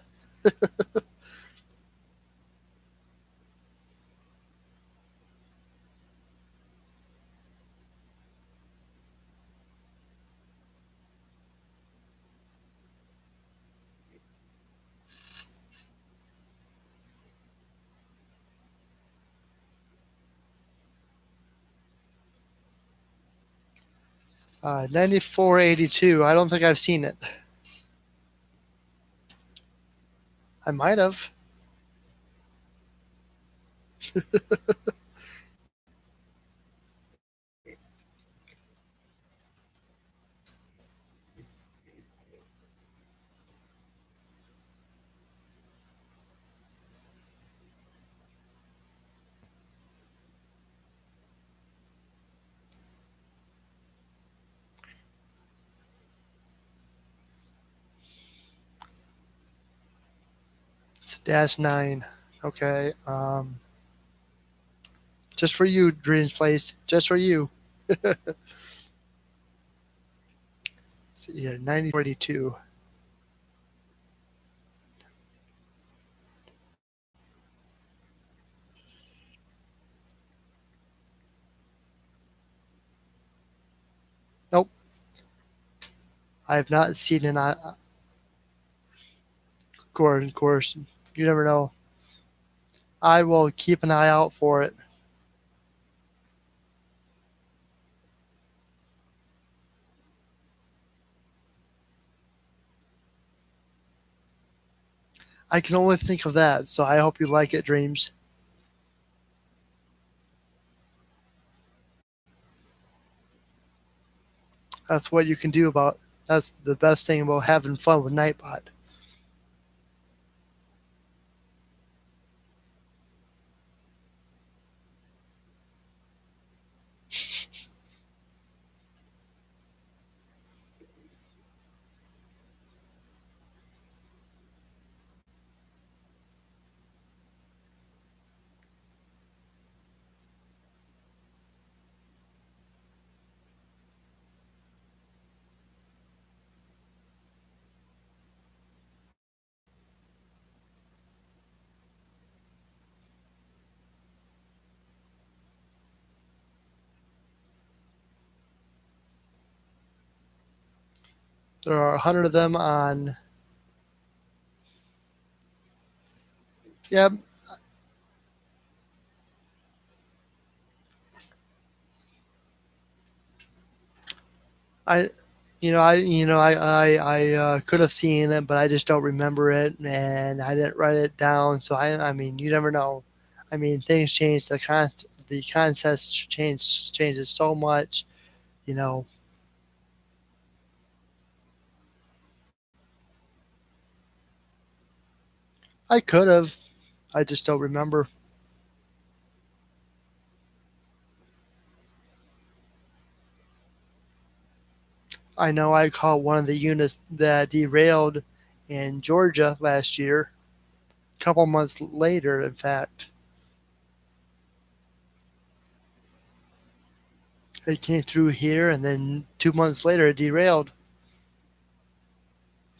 9482. I don't think I've seen it. I might have. It's dash 9. Okay. Just for you, Dreams Place. Just for you. See here, 9042. Nope. I have not seen an Of course. You never know. I will keep an eye out for it. I can only think of that, so I hope you like it, Dreams. That's what you can do about. That's the best thing about having fun with Nightbot. There are 100 of them on. Yep. I, I could have seen it, but I just don't remember it, and I didn't write it down. So I mean, you never know. I mean, things change. The concept changes so much. You know, I could have. I just don't remember. I know I caught one of the units that derailed in Georgia last year. A couple months later, in fact, it came through here, and then 2 months later, it derailed.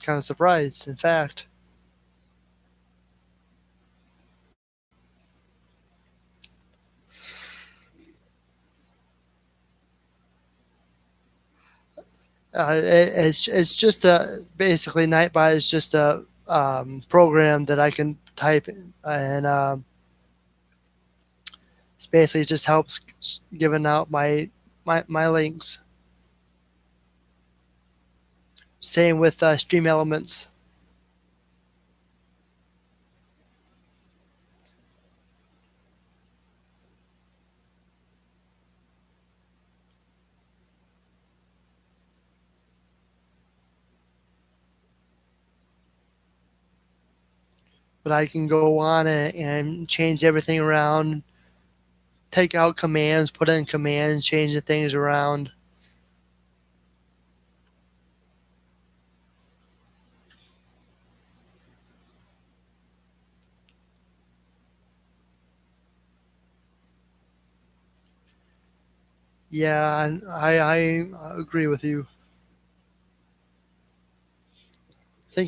Kind of surprised, in fact. It's just a basically Nightbot is just a program that I can type in, and it's basically it just helps giving out my links. Same with Stream Elements. but I can go on and change everything around, take out commands, put in commands, change the things around. Yeah, and I agree with you. I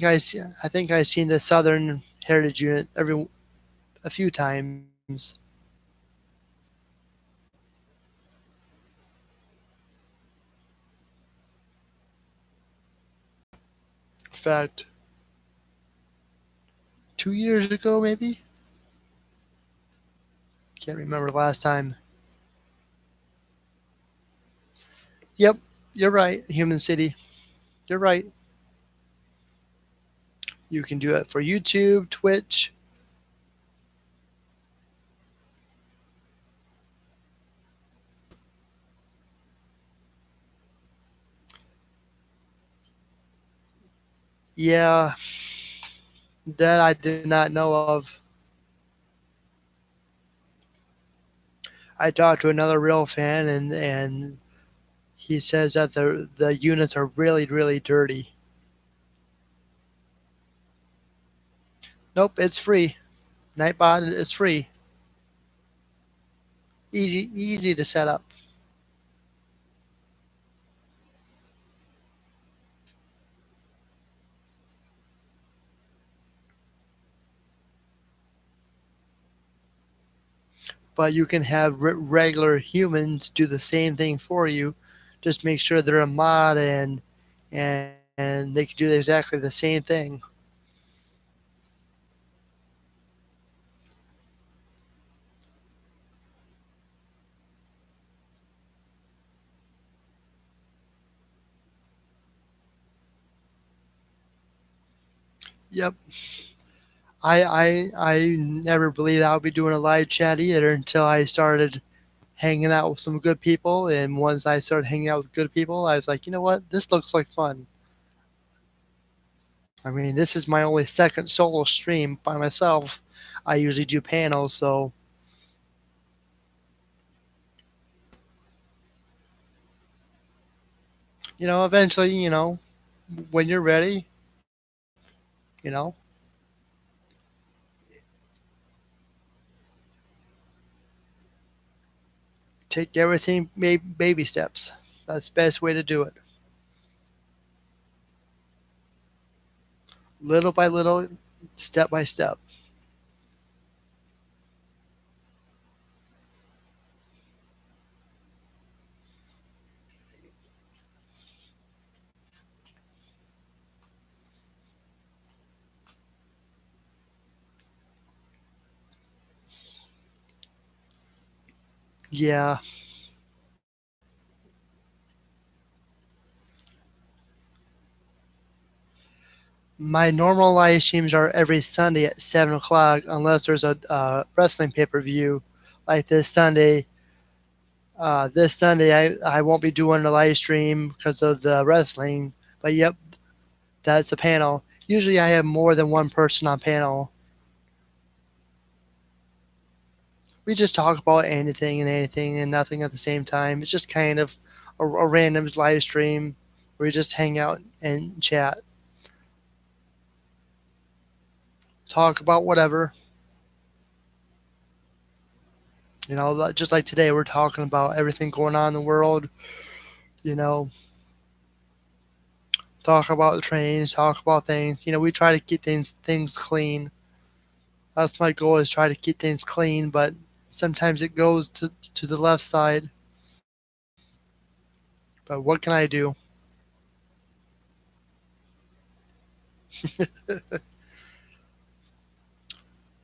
think I've seen the Southern Heritage Unit a few times. In fact, 2 years ago maybe. Can't remember the last time. Yep, you're right. Human City. You're right. You can do it for YouTube, Twitch. Yeah, that I did not know of. I talked to another real fan, and he says that the units are really dirty. Nope, it's free. Nightbot is free. Easy to set up. But you can have regular humans do the same thing for you. Just make sure they're a mod and they can do exactly the same thing. Yep. I never believed I would be doing a live chat either until I started hanging out with some good people. And once I started hanging out with good people, I was like, you know what? This looks like fun. I mean, this is my only second solo stream by myself. I usually do panels, so eventually, when you're ready, you know, take everything baby steps. That's the best way to do it. Little by little, step by step. Yeah, my normal live streams are every Sunday at 7 o'clock, unless there's a wrestling pay per view, like this Sunday. This Sunday, I won't be doing a live stream because of the wrestling. But yep, that's a panel. Usually, I have more than one person on panel. We just talk about anything and nothing at the same time. It's just kind of a random live stream where we just hang out and chat, talk about whatever. Just like today, we're talking about everything going on in the world. You know, talk about the trains, talk about things. We try to keep things clean. That's my goal, is try to keep things clean, but sometimes it goes to the left side. But what can I do?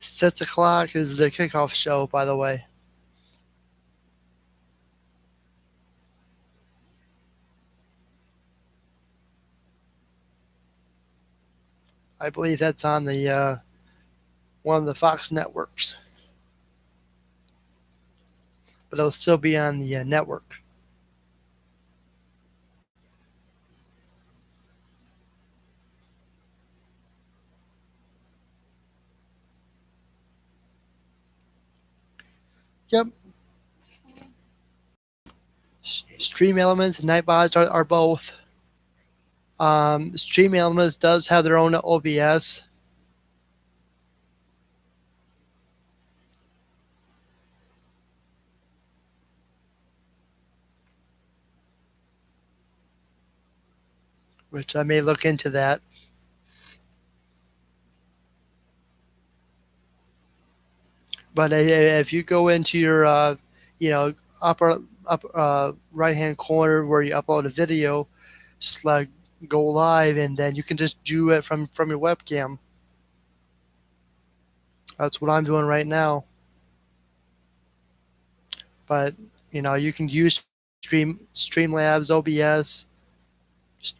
6 o'clock is the kickoff show, by the way. I believe that's on the one of the Fox networks, but it'll still be on the network. Yep. Stream Elements and Nightbots are both. Stream Elements does have their own OBS. Which I may look into that. But if you go into your, upper right hand corner where you upload a video, select go live, and then you can just do it from your webcam. That's what I'm doing right now. But you can use Streamlabs, OBS,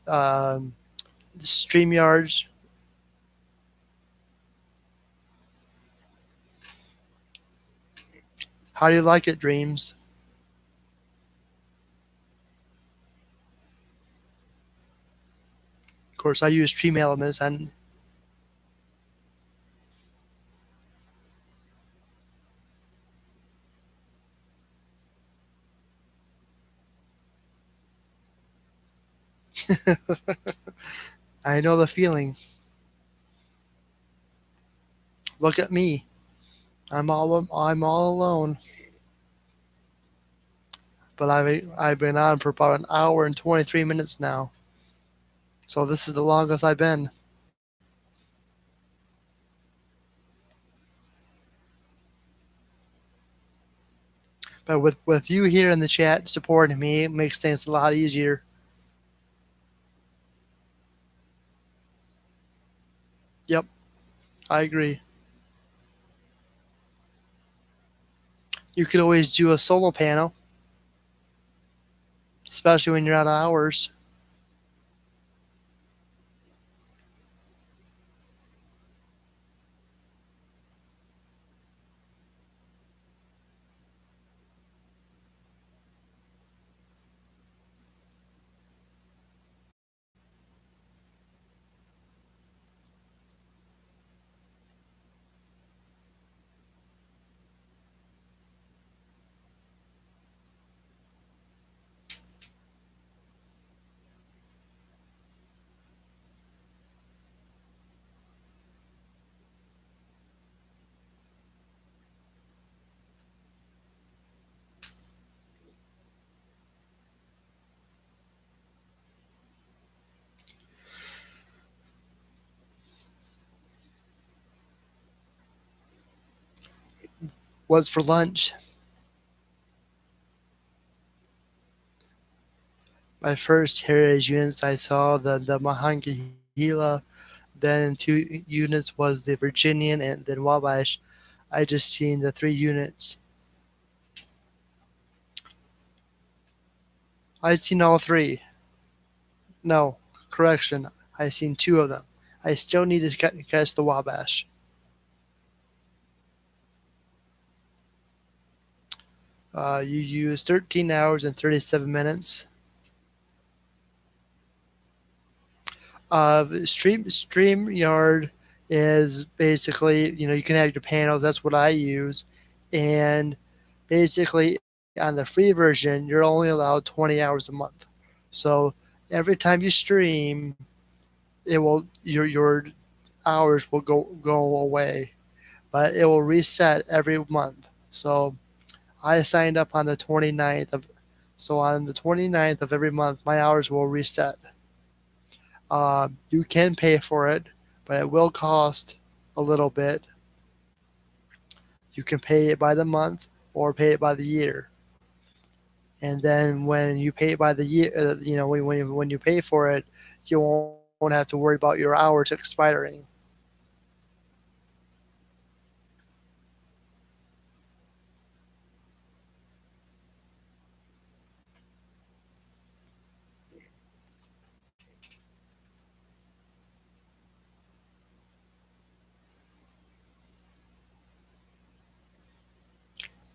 um, StreamYards. How do you like it, Dreams? Of course, I use Stream Elements, and I know the feeling. Look at me. I'm all alone. But I've been on for about an hour and 23 minutes now. So this is the longest I've been. But with you here in the chat supporting me, it makes things a lot easier. Yep, I agree. You could always do a solo panel, especially when you're out of hours. Was for lunch. My first heritage units I saw the Mahangahila, then 2 units was the Virginian, and then Wabash. I just seen the 3 units. I seen all 3. No, correction. I seen 2 of them. I still need to catch the Wabash. You use 13 hours and 37 minutes. StreamYard is basically, you can have your panels. That's what I use. And basically, on the free version, you're only allowed 20 hours a month. So every time you stream, your hours will go away, but it will reset every month. So I signed up on the 29th of so on the 29th of every month, my hours will reset. You can pay for it, but it will cost a little bit. You can pay it by the month or pay it by the year. And then when you pay it by the year, when you pay for it, you won't have to worry about your hours expiring.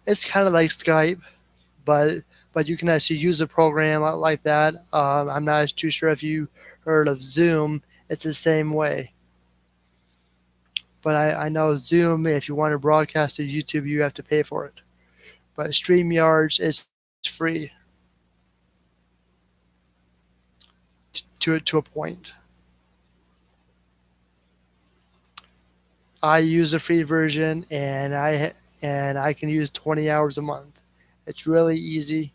It's kind of like Skype, but you can actually use a program like that. I'm not too sure if you heard of Zoom. It's the same way. But I know Zoom, if you want to broadcast to YouTube, you have to pay for it. but StreamYards is free to a point. I use the free version, and I can use 20 hours a month. It's really easy.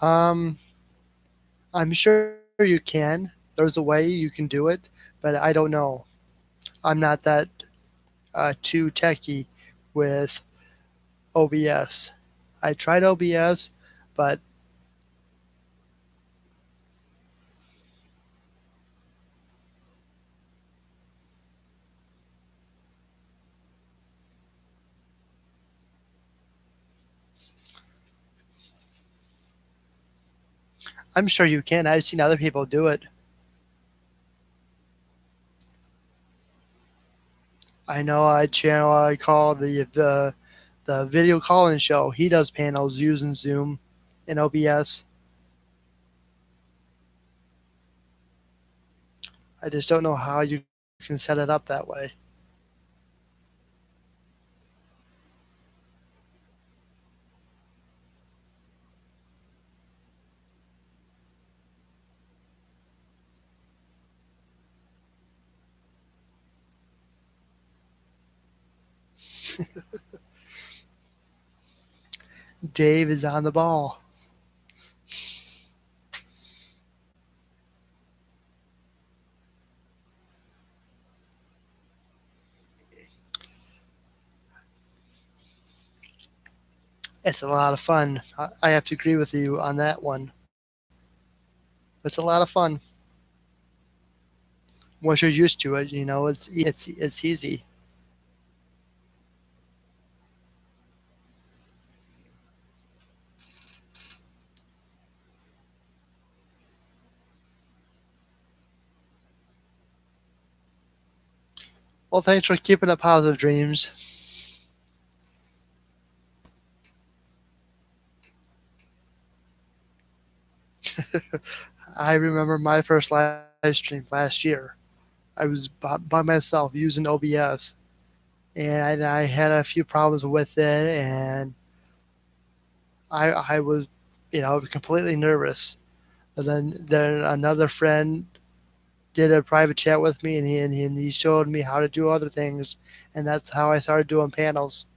Um, I'm sure you can. There's a way you can do it, but I don't know. I'm not that too techy with OBS. I tried OBS, but I'm sure you can. I've seen other people do it. I know a channel I call the video calling show. He does panels using Zoom and OBS. I just don't know how you can set it up that way. Dave is on the ball. It's a lot of fun. I have to agree with you on that one. It's a lot of fun. Once you're used to it, it's easy. Well, thanks for keeping up positive dreams. I remember my first live stream last year. I was by myself using OBS, and I had a few problems with it, and I was, completely nervous. And then another friend did a private chat with me, and he showed me how to do other things, and that's how I started doing panels.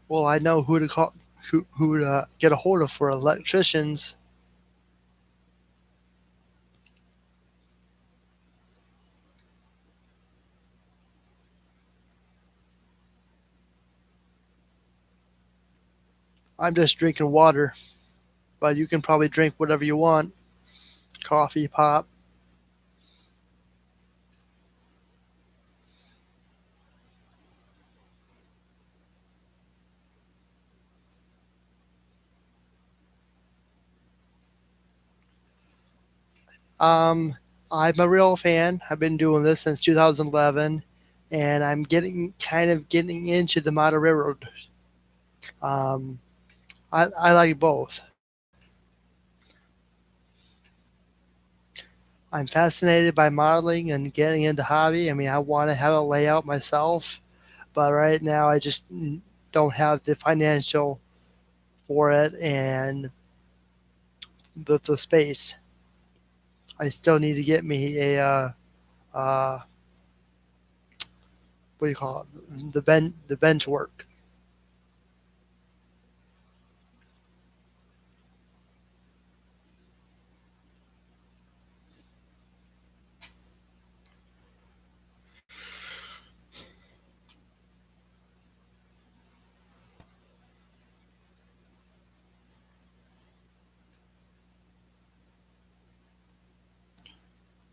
Well, I know who to call, who to get a hold of for electricians. I'm just drinking water, but you can probably drink whatever you want. Coffee, pop. Um, I'm a real fan. I've been doing this since 2011, and I'm getting into the model railroad. Um, I like both. I'm fascinated by modeling and getting into hobby. I mean, I want to have a layout myself, but right now I just don't have the financial for it, and the space. I still need to get me a uh, what do you call it? The bench work.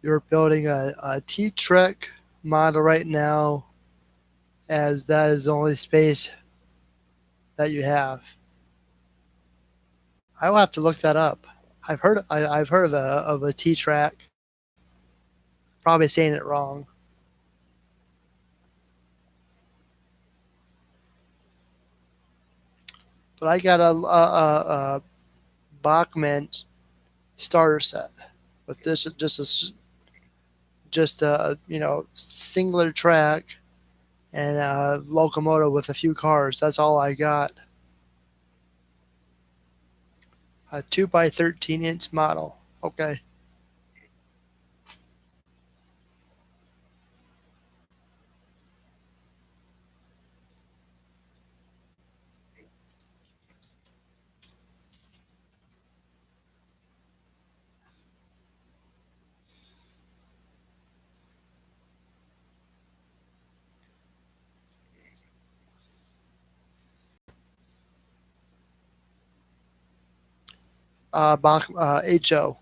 You're building a T-Trek model right now, as that is the only space that you have. I will have to look that up. I've heard of a T-Track. Probably saying it wrong, but I got a Bachman starter set with this just a singular track and a locomotive with a few cars. That's all I got. A 2 by 13 inch model. Okay. HO.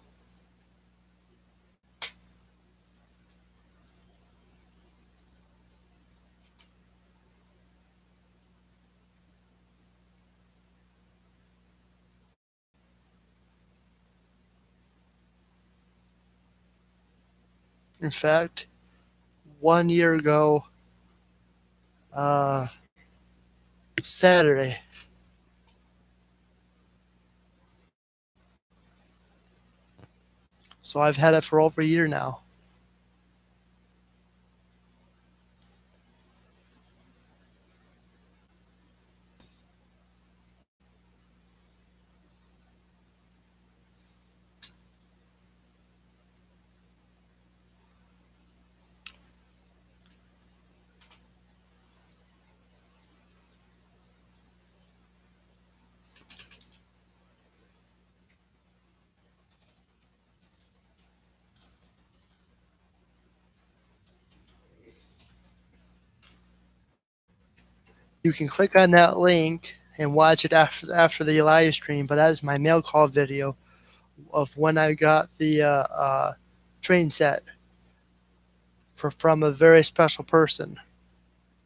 In fact, 1 year ago, uh, Saturday, so I've had it for over a year now. You can click on that link and watch it after the live stream. But that is my mail call video of when I got the train set from a very special person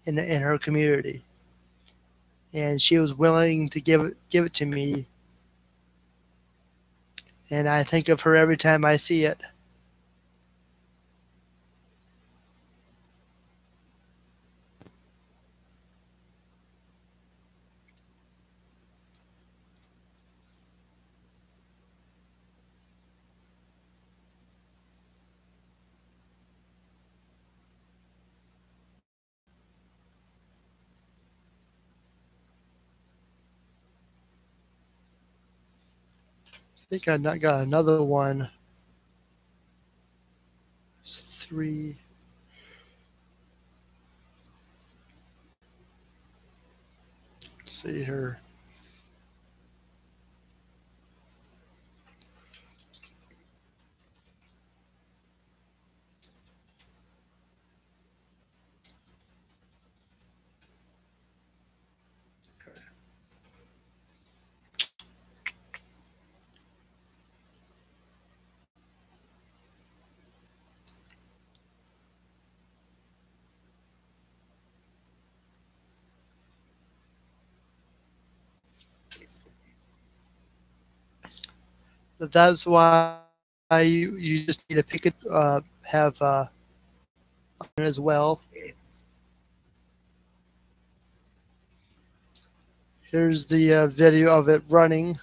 in her community, and she was willing to give it to me. And I think of her every time I see it. I think I got another one. It's three. Let's see here. That's why you just need to pick it. Have as well. Here's the video of it running.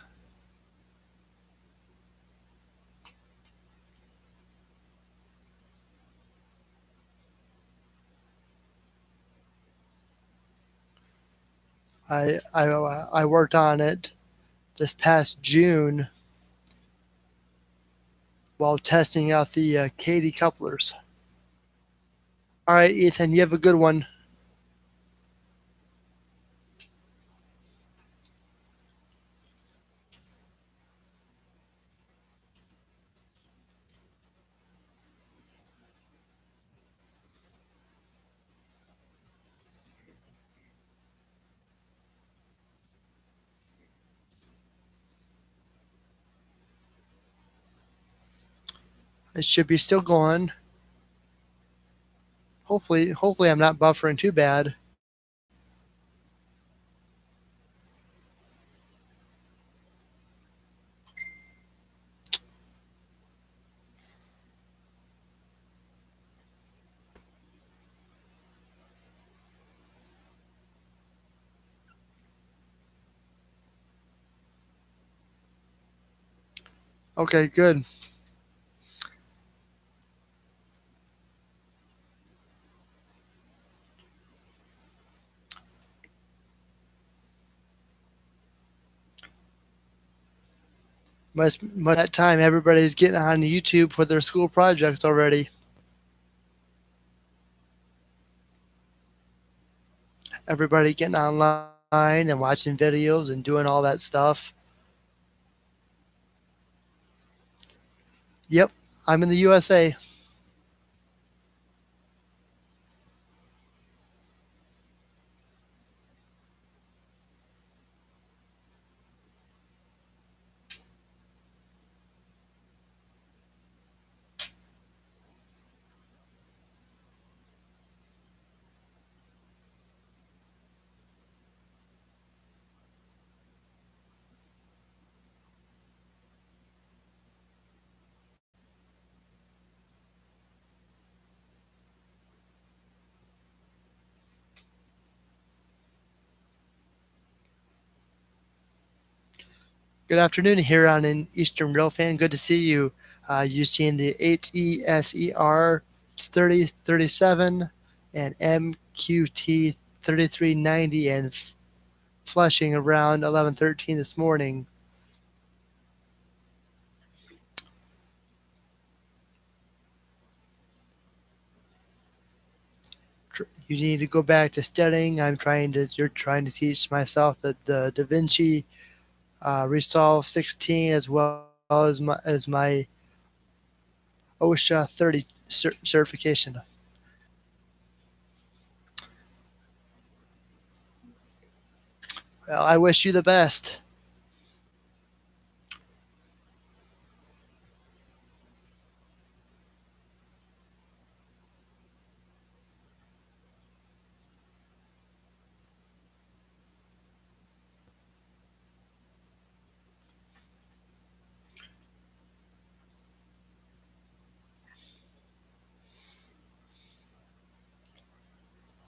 I worked on it this past June, while testing out the Katy couplers. All right, Ethan, you have a good one. It should be still going. Hopefully I'm not buffering too bad. Okay, good. Must that time everybody's getting on YouTube for their school projects already. Everybody getting online and watching videos and doing all that stuff. Yep, I'm in the USA. Good afternoon here on in Eastern Railfan. Good to see you. You seen the HESER 3037 and MQT 3390 and Flushing around 11:13 this morning. You need to go back to studying. You're trying to teach myself the Da Vinci Resolve 16 as well as my OSHA 30 certification. Well, I wish you the best.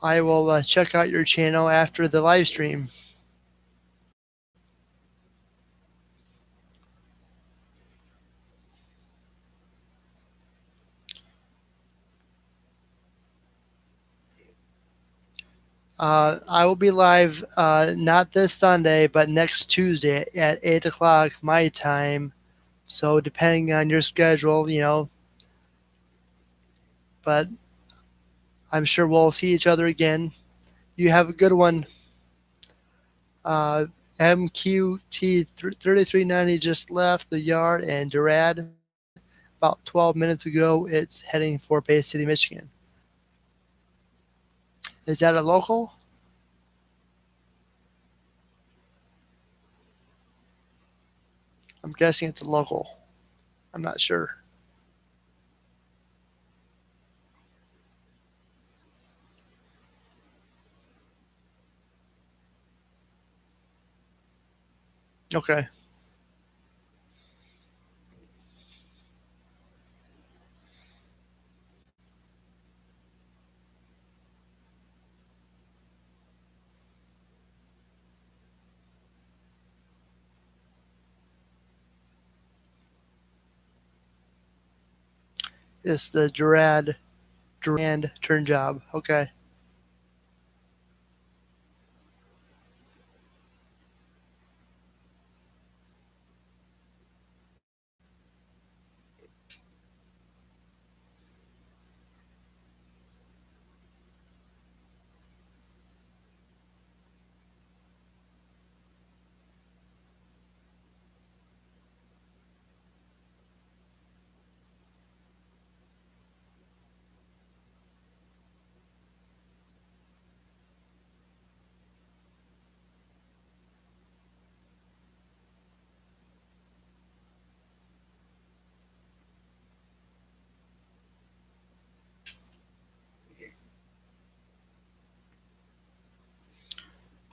I will check out your channel after the live stream. I will be live not this Sunday, but next Tuesday at 8 o'clock my time. So, depending on your schedule, but I'm sure we'll see each other again. You have a good one. Uh, MQT 3390 just left the yard, and Durad about 12 minutes ago. It's heading for Bay City, Michigan. Is that a local? I'm guessing it's a local. I'm not sure. Okay. It's the Durand turn job. Okay.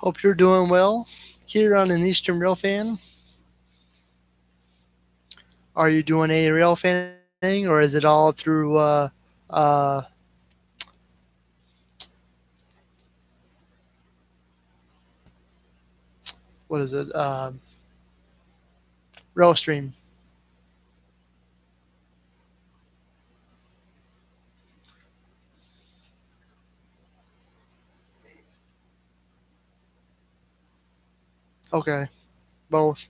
Hope you're doing well. Here on an Eastern Railfan, are you doing any rail fanning or is it all through uh, what is it? Railstream. Okay, both.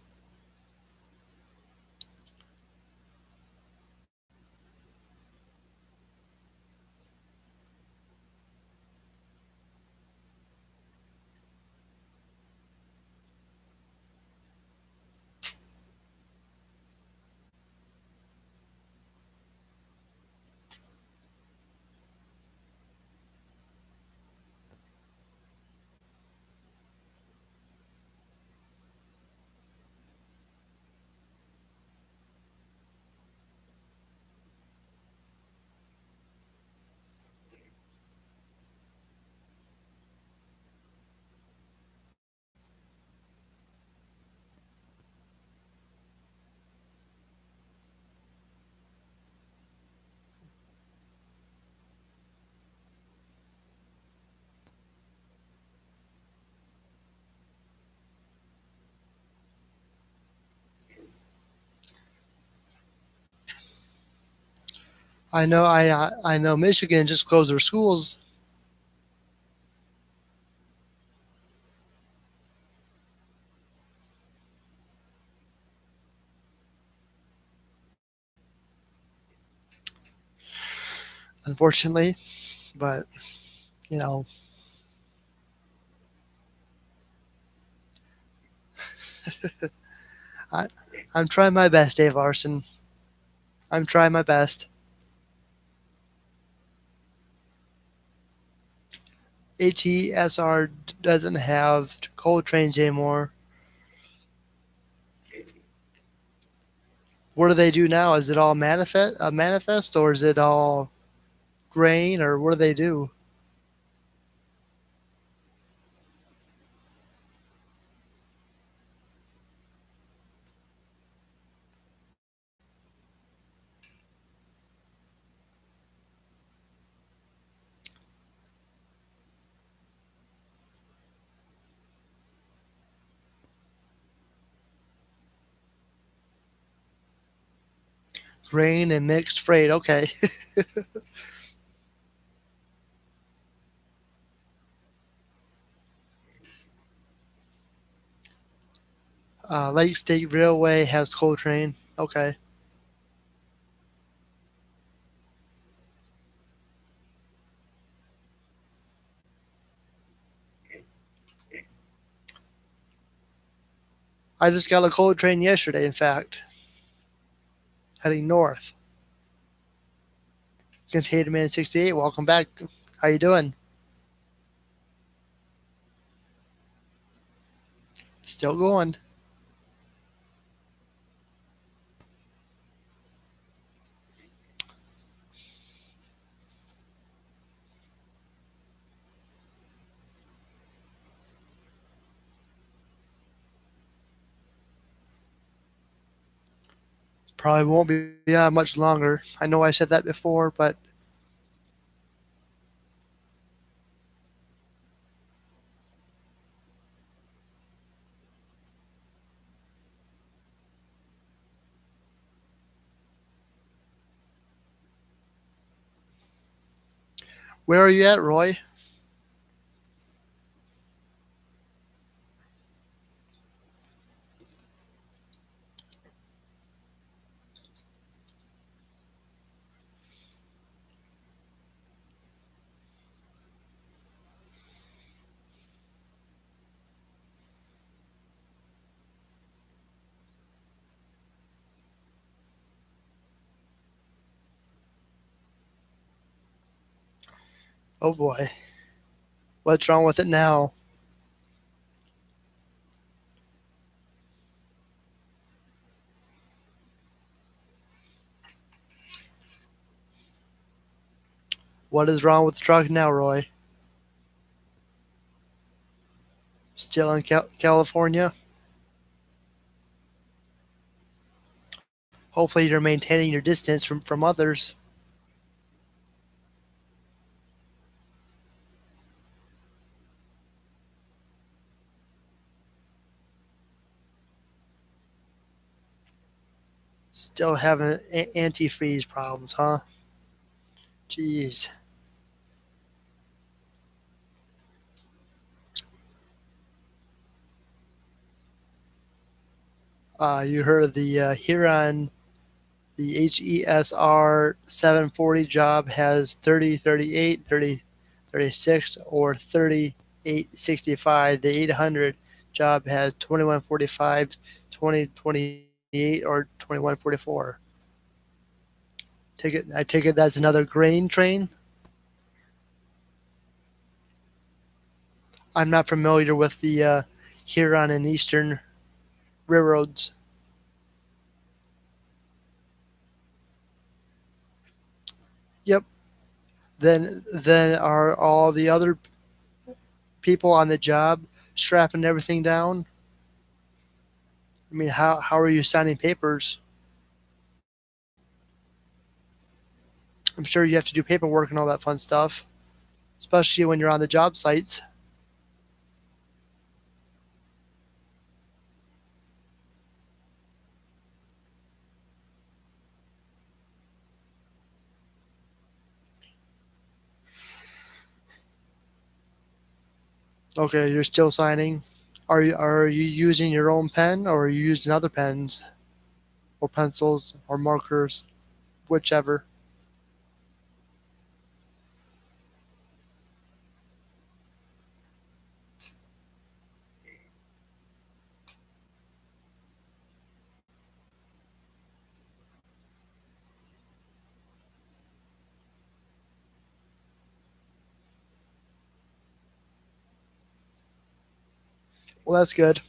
I know Michigan just closed their schools. Unfortunately, but you know, I I'm trying my best, Dave Larson. I'm trying my best. ATSR doesn't have coal trains anymore. What do they do now? Is it all manifest or is it all grain or what do they do? Grain and mixed freight. Okay. Lake State Railway has coal train. Okay. I just got a coal train yesterday, in fact, heading north. Container Man 68, welcome back. How you doing? Still going. Probably won't be much longer. I know I said that before, but where are you at, Roy? Oh boy. What's wrong with it now? What is wrong with the truck now, Roy? Still in California. Hopefully, you're maintaining your distance from others. Still having antifreeze problems, huh? Jeez. You heard of the Huron, the HESR 740 job has 30, 38, 30, 36, or 3865. The 800 job has 2145, 2028, or 2144. I take it that's another grain train. I'm not familiar with the Huron and Eastern railroads. Yep. Then are all the other people on the job strapping everything down? I mean, how are you signing papers? I'm sure you have to do paperwork and all that fun stuff, especially when you're on the job sites. Okay, you're still signing. Are you using your own pen, or are you using other pens or pencils or markers, whichever? Well, that's good.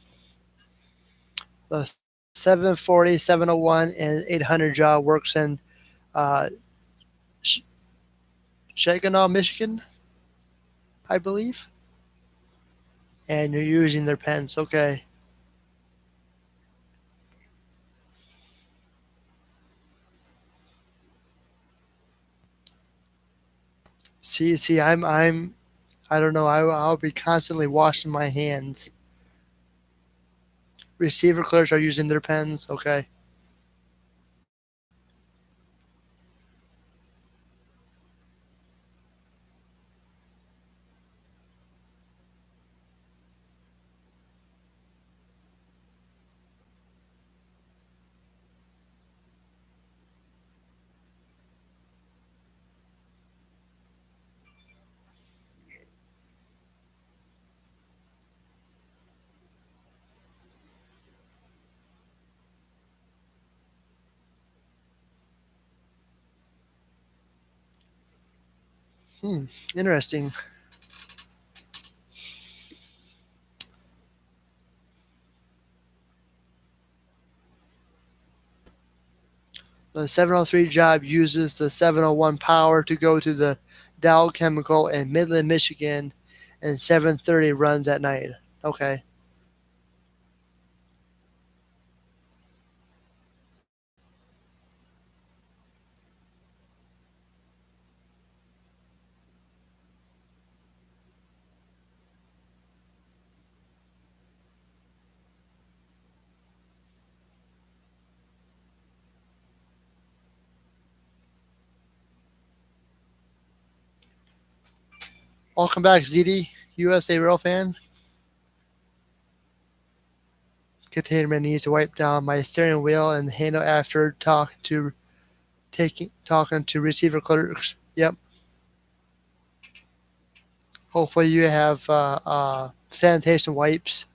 The 740, 701, and 800 job works in uh, Sh- Saginaw, Michigan, I believe. And you're using their pens. Okay. See, I don't know. I'll be constantly washing my hands. Receiver clerks are using their pens. Okay. Hmm. Interesting. The 703 job uses the 701 power to go to the Dow Chemical in Midland, Michigan, and 730 runs at night. Okay. Welcome back, ZD, USA Railfan. Containment needs to wipe down my steering wheel and handle after talking to receiver clerks. Yep. Hopefully you have sanitation wipes.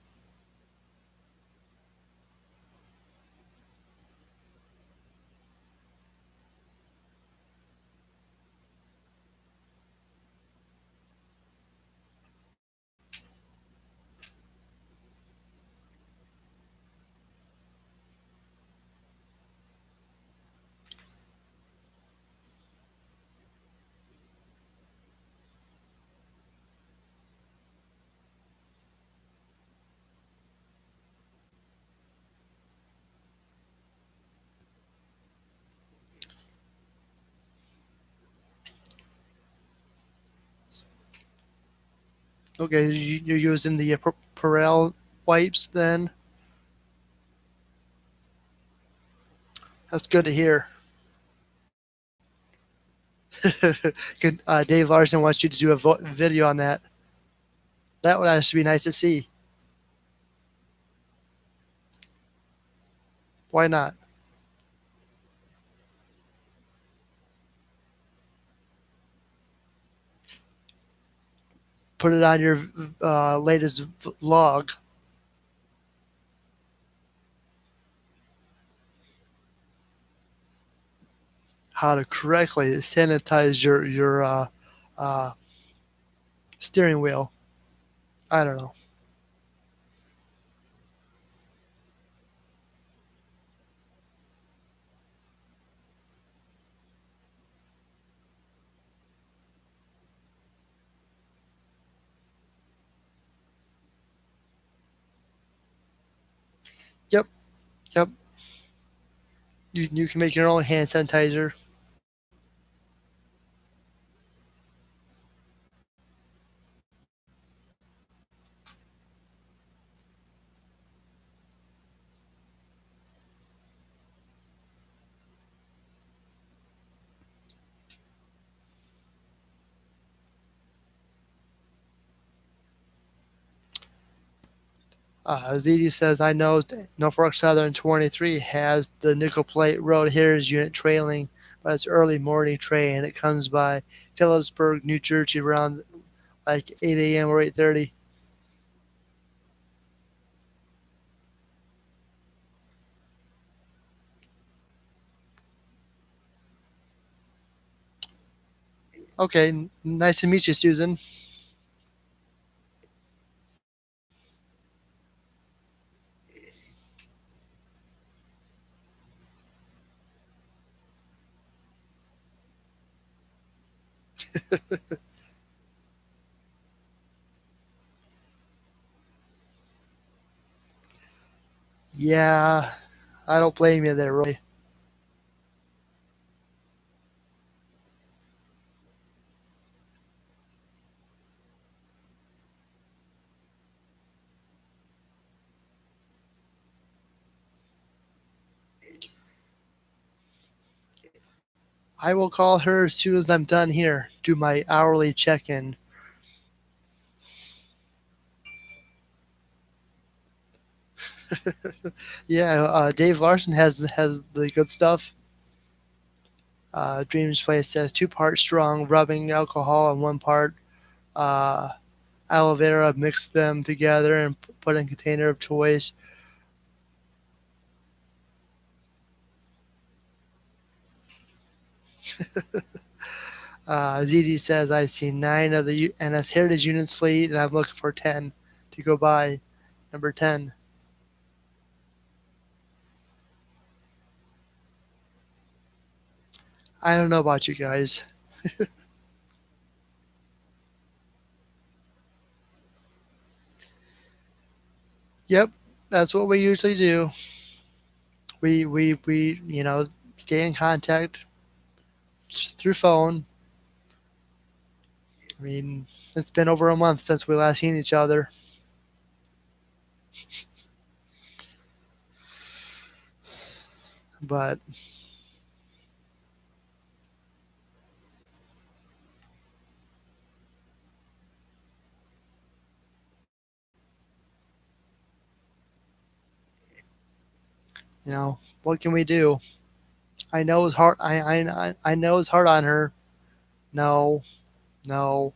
Okay, you're using the Perel wipes then. That's good to hear. Good. Dave Larson wants you to do a video on that. That would actually be nice to see. Why not? Put it on your latest vlog. How to correctly sanitize your uh, steering wheel. I don't know. Yep, yep. You can make your own hand sanitizer. ZD says, I know Norfolk Southern 23 has the nickel plate road heritage unit trailing, but it's early morning train. It comes by Phillipsburg, New Jersey around like 8 a.m. or 8:30. Okay, nice to meet you, Susan. Yeah, I don't blame you there, Roy. I will call her as soon as I'm done here. Do my hourly check-in. Yeah, Dave Larson has the good stuff. Dreams Place says 2 parts strong rubbing alcohol and 1 part uh, aloe vera. Mix them together and put in container of choice. ZD says I've seen 9 of the NS Heritage units fleet, and I'm looking for 10 to go by. Number 10. I don't know about you guys. Yep, that's what we usually do. We stay in contact through phone. I mean, it's been over a month since we last seen each other, but what can we do? I know it's hard. I know it's hard on her. No, no,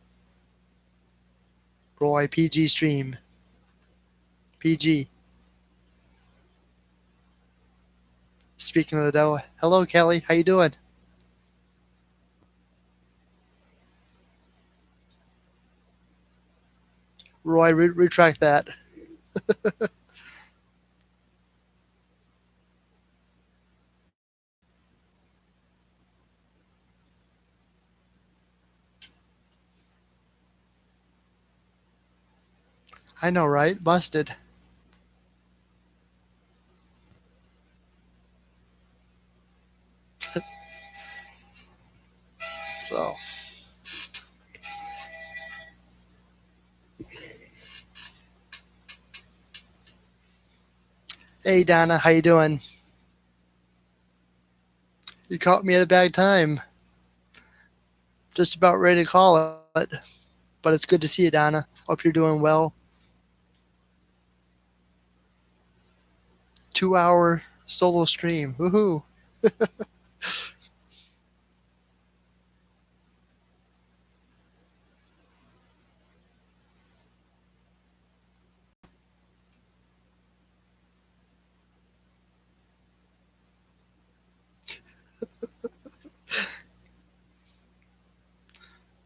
Roy, PG stream, PG. Speaking of the devil, hello Kelly, how you doing? Roy, retract that. I know, right? Busted. So Hey Donna, how you doing? You caught me at a bad time. Just about ready to call it. But it's good to see you, Donna. Hope you're doing well. 2 hour solo stream. Woohoo.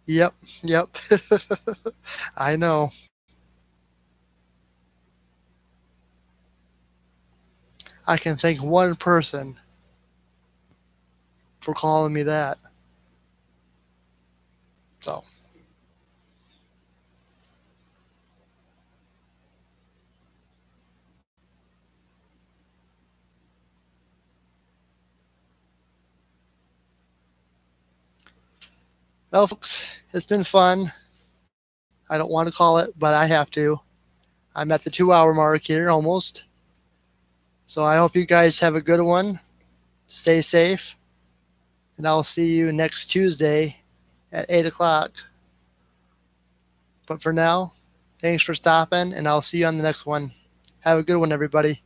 Yep, yep. I know. I can thank one person for calling me that. So, well, folks, it's been fun. I don't want to call it, but I have to. I'm at the 2 hour mark here almost. So I hope you guys have a good one. Stay safe. And I'll see you next Tuesday at 8 o'clock. But for now, thanks for stopping, and I'll see you on the next one. Have a good one, everybody.